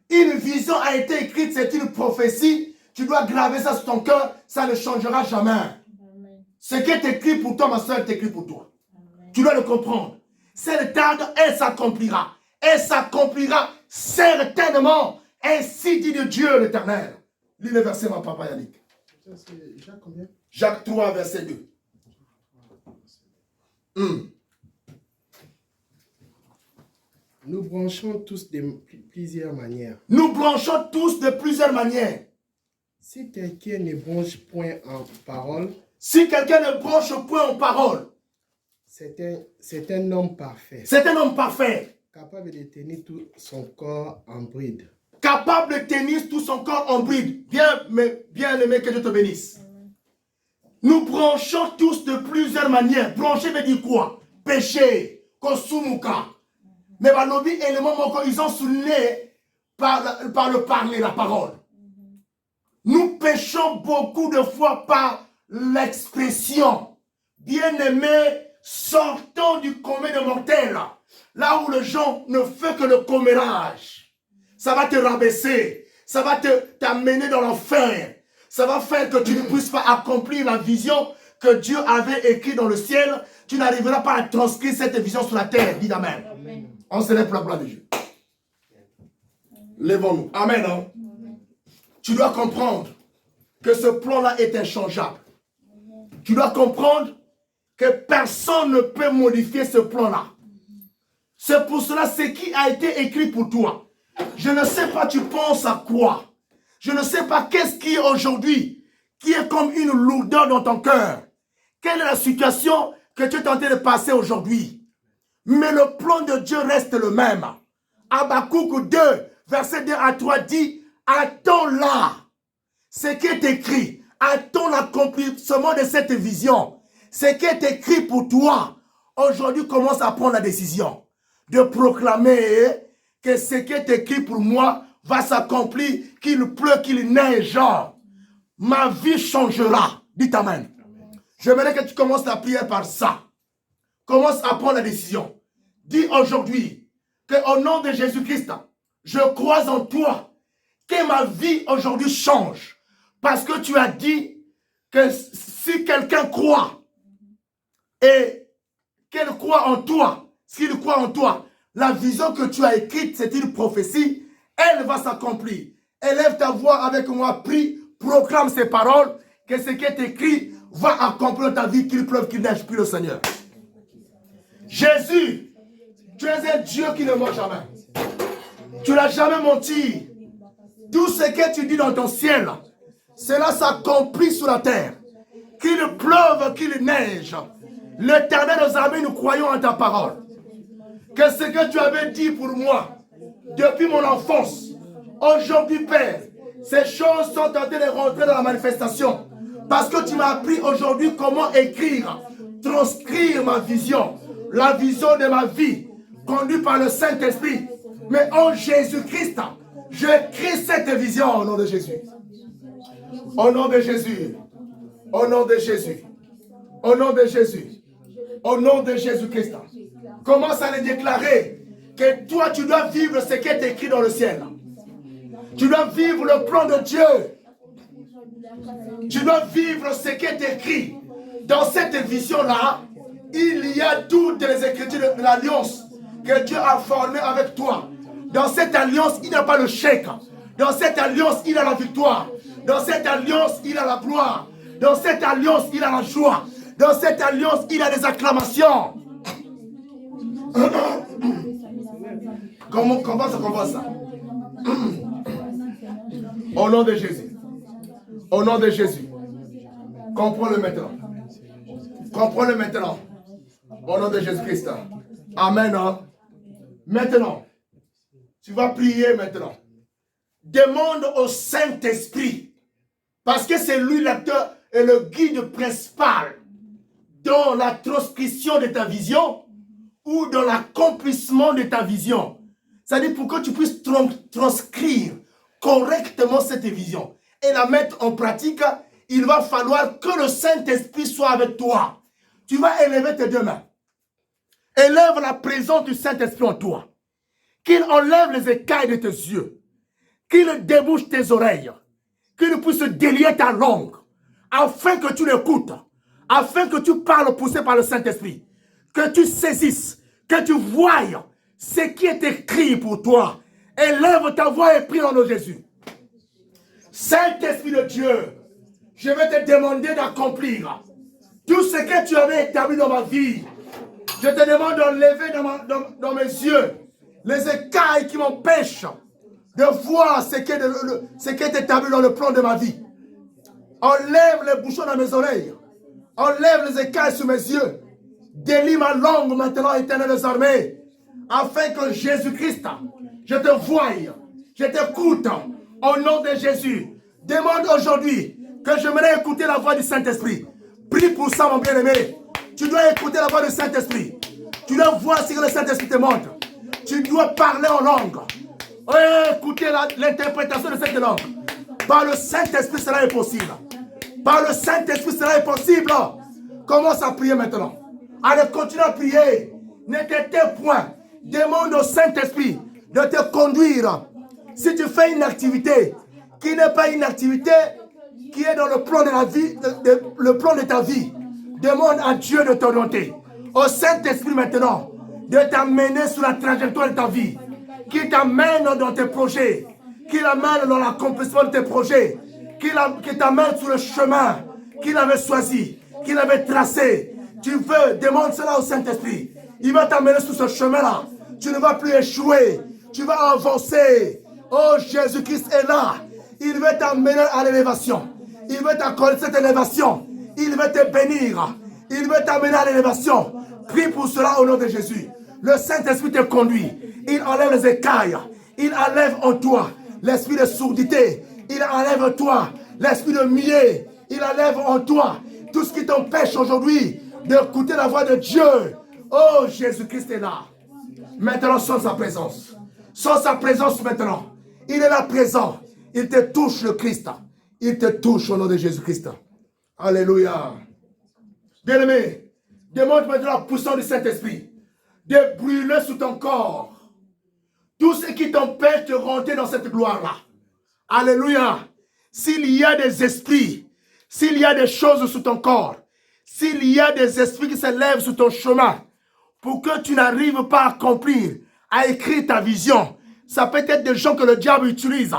Une vision a été écrite, c'est une prophétie. Tu dois graver ça sur ton cœur, ça ne changera jamais. Amen. Ce qui est écrit pour toi, ma soeur, est écrit pour toi. Amen. Tu dois le comprendre. C'est le tarde, elle s'accomplira. Elle s'accomplira certainement. Ainsi dit de Dieu l'Éternel. Lis le verset, ma papa Yannick. C'est Jacques combien? Jacques 3, verset 2. Nous branchons tous de plusieurs manières. Nous branchons tous de plusieurs manières. Si quelqu'un ne branche point en parole, si quelqu'un ne branche point en parole, c'est un homme parfait. C'est un homme parfait. Capable de tenir tout son corps en bride. Capable de tenir tout son corps en bride. Bien aimé, que Dieu te bénisse. Nous branchons tous de plusieurs manières. Brancher veut dire quoi? Péché, kosumuka. Mais balobi élément moko, ils ont souligné par le parler, la parole. Nous péchons beaucoup de fois par l'expression. Bien-aimé, sortons du commun des mortels. Là où les gens ne font que le commérage. Ça va te rabaisser. Ça va t'amener dans l'enfer. Ça va faire que tu ne puisses pas accomplir la vision que Dieu avait écrite dans le ciel. Tu n'arriveras pas à transcrire cette vision sur la terre. Dis Amen. Amen. On se lève pour la gloire de Dieu. Lèvons-nous. Amen. Hein? Amen. Tu dois comprendre que ce plan-là est inchangeable. Amen. Tu dois comprendre que personne ne peut modifier ce plan-là. C'est pour cela, ce qui a été écrit pour toi. Je ne sais pas, tu penses à quoi? Je ne sais pas qu'est-ce qui est aujourd'hui, qui est comme une lourdeur dans ton cœur. Quelle est la situation que tu es tenté de passer aujourd'hui? Mais le plan de Dieu reste le même. Habakkuk 2, verset 2 à 3 dit, attends-là. Ce qui est écrit, attends l'accomplissement de cette vision. Ce qui est écrit pour toi, aujourd'hui commence à prendre la décision de proclamer que ce qui est écrit pour moi va s'accomplir, qu'il pleut, qu'il neige. Ma vie changera. Dites Amen. J'aimerais que tu commences la prière par ça. Commence à prendre la décision. Dis aujourd'hui qu'au nom de Jésus-Christ, je crois en toi, que ma vie aujourd'hui change. Parce que tu as dit que si quelqu'un croit et qu'elle croit en toi, s'il croit en toi, la vision que tu as écrite, c'est une prophétie, elle va s'accomplir. Élève ta voix avec moi, prie, proclame ces paroles, que ce qui est écrit va accomplir ta vie, qu'il pleuve, qu'il neige, prie le Seigneur. Jésus, Tu es un Dieu qui ne ment jamais. Tu n'as jamais menti. Tout ce que tu dis dans ton ciel, cela s'accomplit sur la terre. Qu'il pleuve, qu'il neige. L'Éternel nos armées, nous croyons en ta parole. Que ce que tu avais dit pour moi, depuis mon enfance, aujourd'hui, Père, ces choses sont en train de rentrer dans la manifestation. Parce que tu m'as appris aujourd'hui comment écrire, transcrire ma vision, la vision de ma vie, conduite par le Saint-Esprit. Mais en Jésus-Christ, j'écris cette vision au nom de Jésus. Au nom de Jésus. Au nom de Jésus. Au nom de Jésus. Au nom de Jésus-Christ. Commence à le déclarer que toi, tu dois vivre ce qui est écrit dans le ciel. Tu dois vivre le plan de Dieu. Tu dois vivre ce qui est écrit. Dans cette vision-là, il y a toutes les écritures de l'alliance que Dieu a formée avec toi. Dans cette alliance, il n'y a pas le chèque. Dans cette alliance, il y a la victoire. Dans cette alliance, il y a la gloire. Dans cette alliance, il y a la joie. Dans cette alliance, il y a des acclamations. Comment ça commence ça? Au nom de Jésus. Au nom de Jésus. Comprends-le maintenant. Comprends-le maintenant. Au nom de Jésus-Christ. Amen. Maintenant, tu vas prier maintenant. Demande au Saint-Esprit. Parce que c'est lui l'acteur et le guide principal dans la transcription de ta vision ou dans l'accomplissement de ta vision. C'est-à-dire pour que tu puisses transcrire correctement cette vision et la mettre en pratique, il va falloir que le Saint-Esprit soit avec toi. Tu vas élever tes deux mains. Élève la présence du Saint-Esprit en toi. Qu'il enlève les écailles de tes yeux. Qu'il débouche tes oreilles. Qu'il puisse délier ta langue. Afin que tu l'écoutes. Afin que tu parles poussé par le Saint-Esprit. Que tu saisisses. Que tu voies ce qui est écrit pour toi. Élève ta voix et prie au nom de Jésus. Saint-Esprit de Dieu, je vais te demander d'accomplir tout ce que tu avais établi dans ma vie. Je te demande d'enlever dans mes yeux les écailles qui m'empêchent de voir ce qui est établi dans le plan de ma vie. Enlève les bouchons dans mes oreilles. Enlève les écailles sur mes yeux. Délie ma langue maintenant, Éternel des armées, afin que Jésus-Christ, je te voie, je t'écoute au nom de Jésus. Demande aujourd'hui que j'aimerais écouter la voix du Saint-Esprit. Prie pour ça, mon bien-aimé. Tu dois écouter la voix du Saint-Esprit. Tu dois voir ce que le Saint-Esprit te montre. Tu dois parler en langue. Écouter l'interprétation de cette langue. Par le Saint-Esprit, cela est possible. Par le Saint-Esprit, cela est possible. Commence à prier maintenant. Allez, continue à prier. Ne t'éteins point. Demande au Saint-Esprit de te conduire. Si tu fais une activité qui n'est pas une activité qui est dans le plan de la vie, le plan de ta vie, demande à Dieu de t'orienter. Au Saint-Esprit maintenant, de t'amener sur la trajectoire de ta vie, qui t'amène dans tes projets, qui l'amène dans l'accomplissement de tes projets, qui t'amène sur le chemin qu'il avait choisi, qu'il avait tracé. Tu veux, demande cela au Saint-Esprit. Il va t'amener sur ce chemin-là. Tu ne vas plus échouer. Tu vas avancer. Oh, Jésus-Christ est là. Il veut t'amener à l'élévation. Il veut t'accorder cette élévation. Il veut te bénir. Il veut t'amener à l'élévation. Prie pour cela au nom de Jésus. Le Saint-Esprit te conduit. Il enlève les écailles. Il enlève en toi l'esprit de sourdité. Il enlève en toi l'esprit de muet. Il enlève en toi tout ce qui t'empêche aujourd'hui d'écouter la voix de Dieu. Oh, Jésus-Christ est là. Maintenant, sens sa présence. Sens sa présence maintenant. Il est là présent. Il te touche, le Christ. Il te touche au nom de Jésus-Christ. Alléluia. Bien-aimé, demande maintenant la puissance du Saint-Esprit de brûler sous ton corps tout ce qui t'empêche de rentrer dans cette gloire-là. Alléluia. S'il y a des esprits, s'il y a des choses sous ton corps, s'il y a des esprits qui se lèvent sur ton chemin pour que tu n'arrives pas à accomplir, à écrire ta vision, ça peut être des gens que le diable utilise.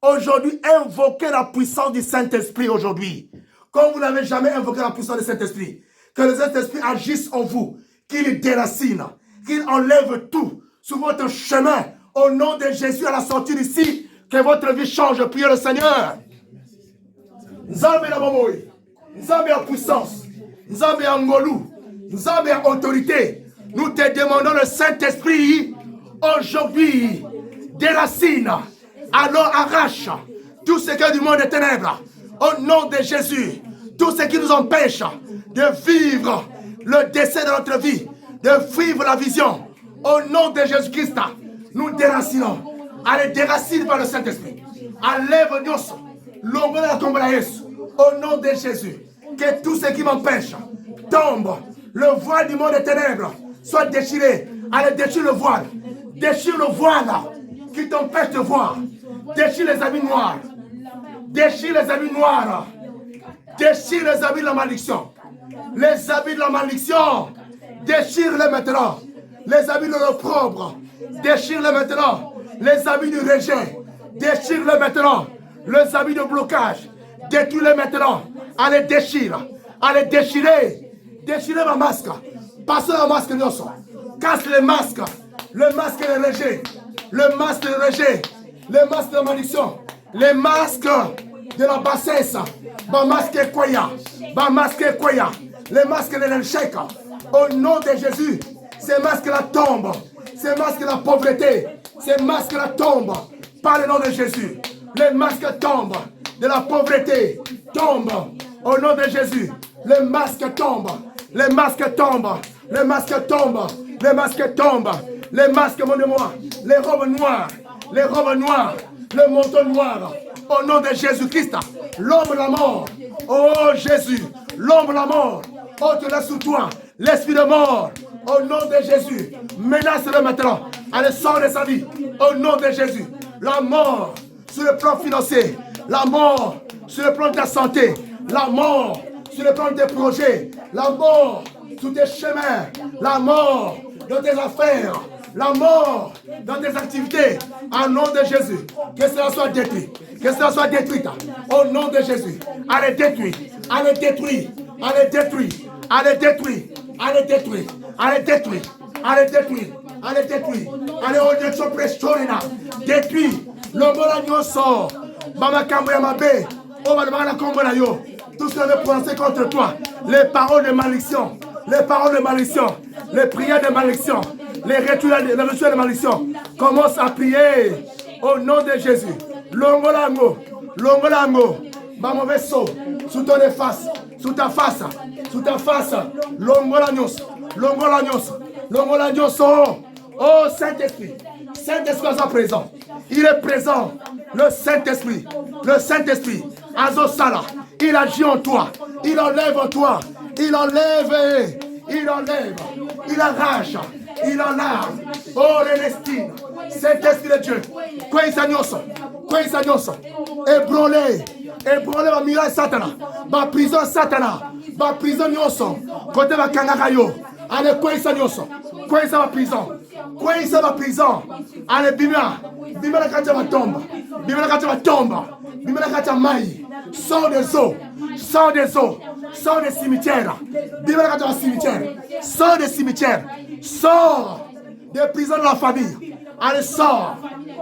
Aujourd'hui, invoquez la puissance du Saint-Esprit aujourd'hui. Comme vous n'avez jamais invoqué la puissance du Saint-Esprit. Que le Saint-Esprit agisse en vous, qu'il déracine, qu'il enlève tout sur votre chemin. Au nom de Jésus, à la sortie d'ici, que votre vie change. Priez le Seigneur. Nzambe na bomoi, Nzambe en puissance, Nzambe en ngolou, Nzambe en autorité. Nous te demandons le Saint-Esprit aujourd'hui, déracine, alors arrache tout ce qui est du monde des ténèbres. Au nom de Jésus, tout ce qui nous empêche de vivre le décès de notre vie, de vivre la vision. Au nom de Jésus-Christ, nous déracinons. Allez, déracine par le Saint-Esprit. Enlève nous. Au nom de Jésus, que tout ce qui m'empêche tombe. Le voile du monde des ténèbres soit déchiré. Allez, déchire le voile. Déchire le voile qui t'empêche de voir. Déchire les habits noirs. Déchire les habits noirs. Déchire les habits de la malédiction. Les habits de la malédiction. Déchire-les maintenant. Les habits de l'opprobre. Déchire-les maintenant. Les habits du rejet. Déchire-les maintenant. Les habits de blocage. Détruis-les maintenant. Allez, déchire. Allez, déchirer. Déchirer ma masque. Passez la masque, Nyoso. Casse les masques. Le masque de rejet. Le masque de rejet. Le masque de malédiction. Les masques de la bassesse. Ma masque est quoi? Ma masque est quoi? Les masques de l'échec. Au nom de Jésus, ces masques-là tombent. Ces masques de la pauvreté. Ces masques-là tombent. Par le nom de Jésus. Les masques tombent. De la pauvreté tombent. Au nom de Jésus. Les masques tombent. Les masques tombent. Les masques tombent. Les masques tombent. Les masques, mon de moi. Les robes noires. Les robes noires. Le manteau noir. Au nom de Jésus-Christ. L'homme, la mort. Oh Jésus. L'homme, la mort. Oh, tu l'as sous toi. L'esprit de mort. Au nom de Jésus. Menace-le maintenant. Allez, sort de sa vie. Au nom de Jésus. La mort sur le plan financier. La mort sur le plan de ta santé. La mort sur le plan de tes projets. La mort sur tes chemins. La mort dans tes affaires. La mort dans tes activités. Au nom de Jésus. Que cela soit détruit. Que cela soit détruit. Au nom de Jésus. Allez détruire. Allez détruire. Allez détruire. Allez détruire. Allez détruire. Allez détruire. Allez détruire. Allez détruire. Allez au Dieu prestorina. Détruire. L'homme sort. Mama Kamboya Mabe. Oh, Madame Kamboya Yo. Tout ce qui veut prononcer contre toi. Les paroles de malédiction. Les paroles de malédiction. Les prières de malédiction. Les rituels de malédiction. Commence à prier. Au nom de Jésus. Longolango. Longolango. Ma mauvais saut. Sous ton face. Sous ta face. Sous ta face. Longolagnos. Longolagnos. Longolagnos. Oh Saint-Esprit. Saint-Esprit est présent. Il est présent. Le Saint-Esprit. Le Saint-Esprit. Azosala. Il agit en toi. Il enlève en toi. Il enlève. Il enlève. Il arrache. Il enlève. Oh l'Elestine. Saint-Esprit de Dieu. Quoi il s'annonce? Quoi il s'annonce? Ébranlé. Ébranlé ma miraille Satana. Ma prison Satana. Ma prison Nyoso. Côté ma Kanagayo. Allez, quoi il s'annonce? Quoi il s'annonce ma prison? Quoi il s'annonce ma prison? Allez, Bima. Bima la katia ma tombe. Bima la katia ma tombe. Bima la katia maï. Sors des eaux. Sors des eaux. Sors des cimetières. Bima la katia ma cimetière. Sors des cimetières. Sors des prisons de la famille. Allez, sors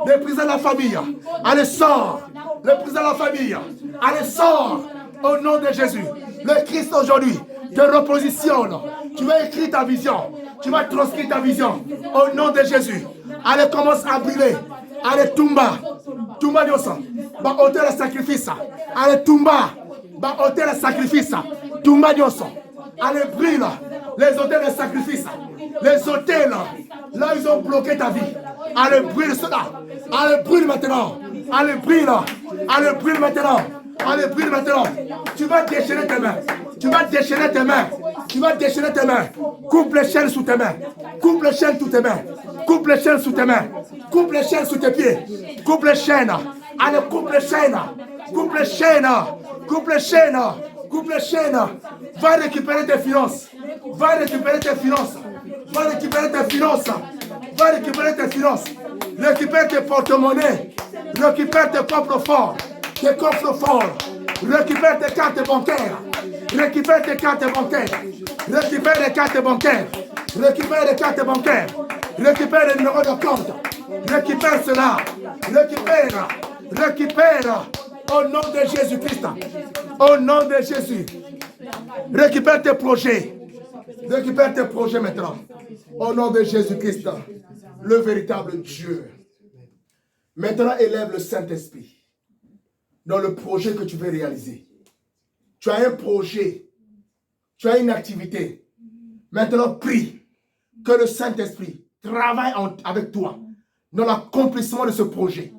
des prisons de la famille. Allez, sors des prisons de la famille. Allez, sors au nom de Jésus. Le Christ aujourd'hui te repositionne. Tu vas écrire ta vision. Tu vas transcrire ta vision au nom de Jésus. Allez, commence à brûler. Allez, Tumba. Tumba Diosa. Bah, hôtel à sacrifice. Allez, Tumba. Bah, hôtel à sacrifice. Tumba Diosa. Allez, brûle les hôtels de sacrifice. Les hôtels, là, ils ont bloqué ta vie. Allez, brûle cela. Allez, brûle maintenant. Allez, brûle. Allez, brûle maintenant. Allez, brûle maintenant. Tu vas déchirer tes mains. Tu vas déchirer tes mains. Tu vas déchirer tes mains. Coupe les chaînes sous tes mains. Coupe les chaînes sous tes mains. Coupe les chaînes sous tes mains. Coupe les chaînes sous tes pieds. Coupe les chaînes. Allez, coupe les chaînes. Coupe les chaînes. Coupe les chaînes. Coupe les chaînes. Va récupérer tes finances. Va récupérer tes finances. Va récupérer tes finances. Va récupérer tes finances. Récupère tes porte-monnaies. Récupère tes coffres forts. Tes coffres forts. Récupère tes cartes bancaires. Récupère tes cartes bancaires. Récupère les cartes bancaires. Récupère les cartes bancaires. Récupère les numéros de compte. Récupère cela. Récupère. Récupère. Au nom de Jésus-Christ. Au nom de Jésus. Récupère tes projets. Récupère tes projets maintenant. Au nom de Jésus-Christ, le véritable Dieu. Maintenant, élève le Saint-Esprit dans le projet que tu veux réaliser. Tu as un projet. Tu as une activité. Maintenant, prie que le Saint-Esprit travaille avec toi dans l'accomplissement de ce projet,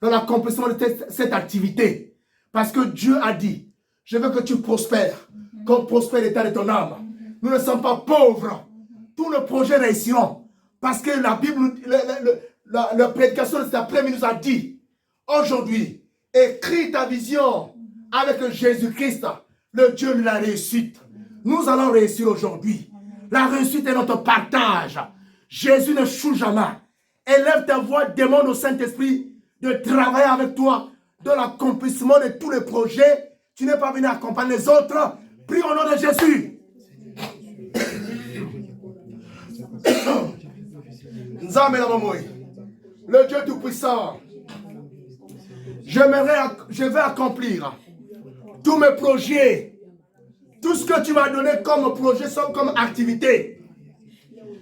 dans l'accomplissement de cette activité. Parce que Dieu a dit, je veux que tu prospères, comme prospère l'état de ton âme. Nous ne sommes pas pauvres. Tous nos projets réussiront. Parce que la Bible, la prédication de cet après-midi nous a dit, aujourd'hui, écris ta vision avec Jésus-Christ, le Dieu de la réussite. Nous allons réussir aujourd'hui. La réussite est notre partage. Jésus ne choue jamais. Élève ta voix, demande au Saint-Esprit de travailler avec toi dans l'accomplissement de tous les projets. Tu n'es pas venu accompagner les autres. Prie au nom de Jésus. Le Dieu Tout-Puissant, je vais accomplir tous mes projets, tout ce que tu m'as donné comme projet, comme activité.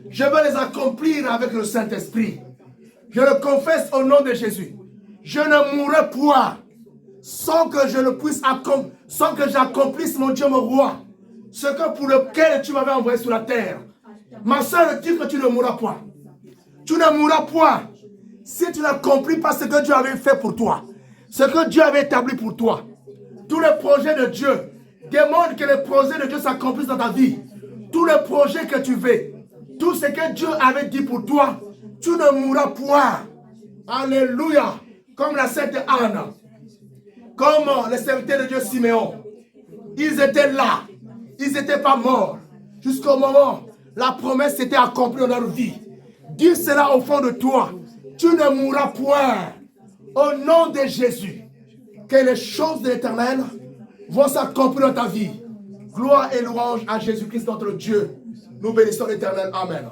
Je vais les accomplir avec le Saint-Esprit. Je le confesse au nom de Jésus. Je ne mourrai point sans que je ne puisse accomplir, sans que j'accomplisse, mon Dieu, mon roi, ce que pour lequel tu m'avais envoyé sur la terre. Ma soeur dit que tu ne mourras point. Tu ne mourras point si tu n'accomplis pas ce que Dieu avait fait pour toi, ce que Dieu avait établi pour toi. Tous les projets de Dieu, demande que les projets de Dieu s'accomplissent dans ta vie. Tous les projets que tu veux, tout ce que Dieu avait dit pour toi, tu ne mourras point. Alléluia. Comme la sainte Anne, comme les serviteurs de Dieu Siméon. Ils étaient là. Ils n'étaient pas morts. Jusqu'au moment, la promesse était accomplie dans leur vie. Dis cela au fond de toi. Tu ne mourras point. Au nom de Jésus. Que les choses de l'Éternel vont s'accomplir dans ta vie. Gloire et louange à Jésus-Christ notre Dieu. Nous bénissons l'Éternel. Amen.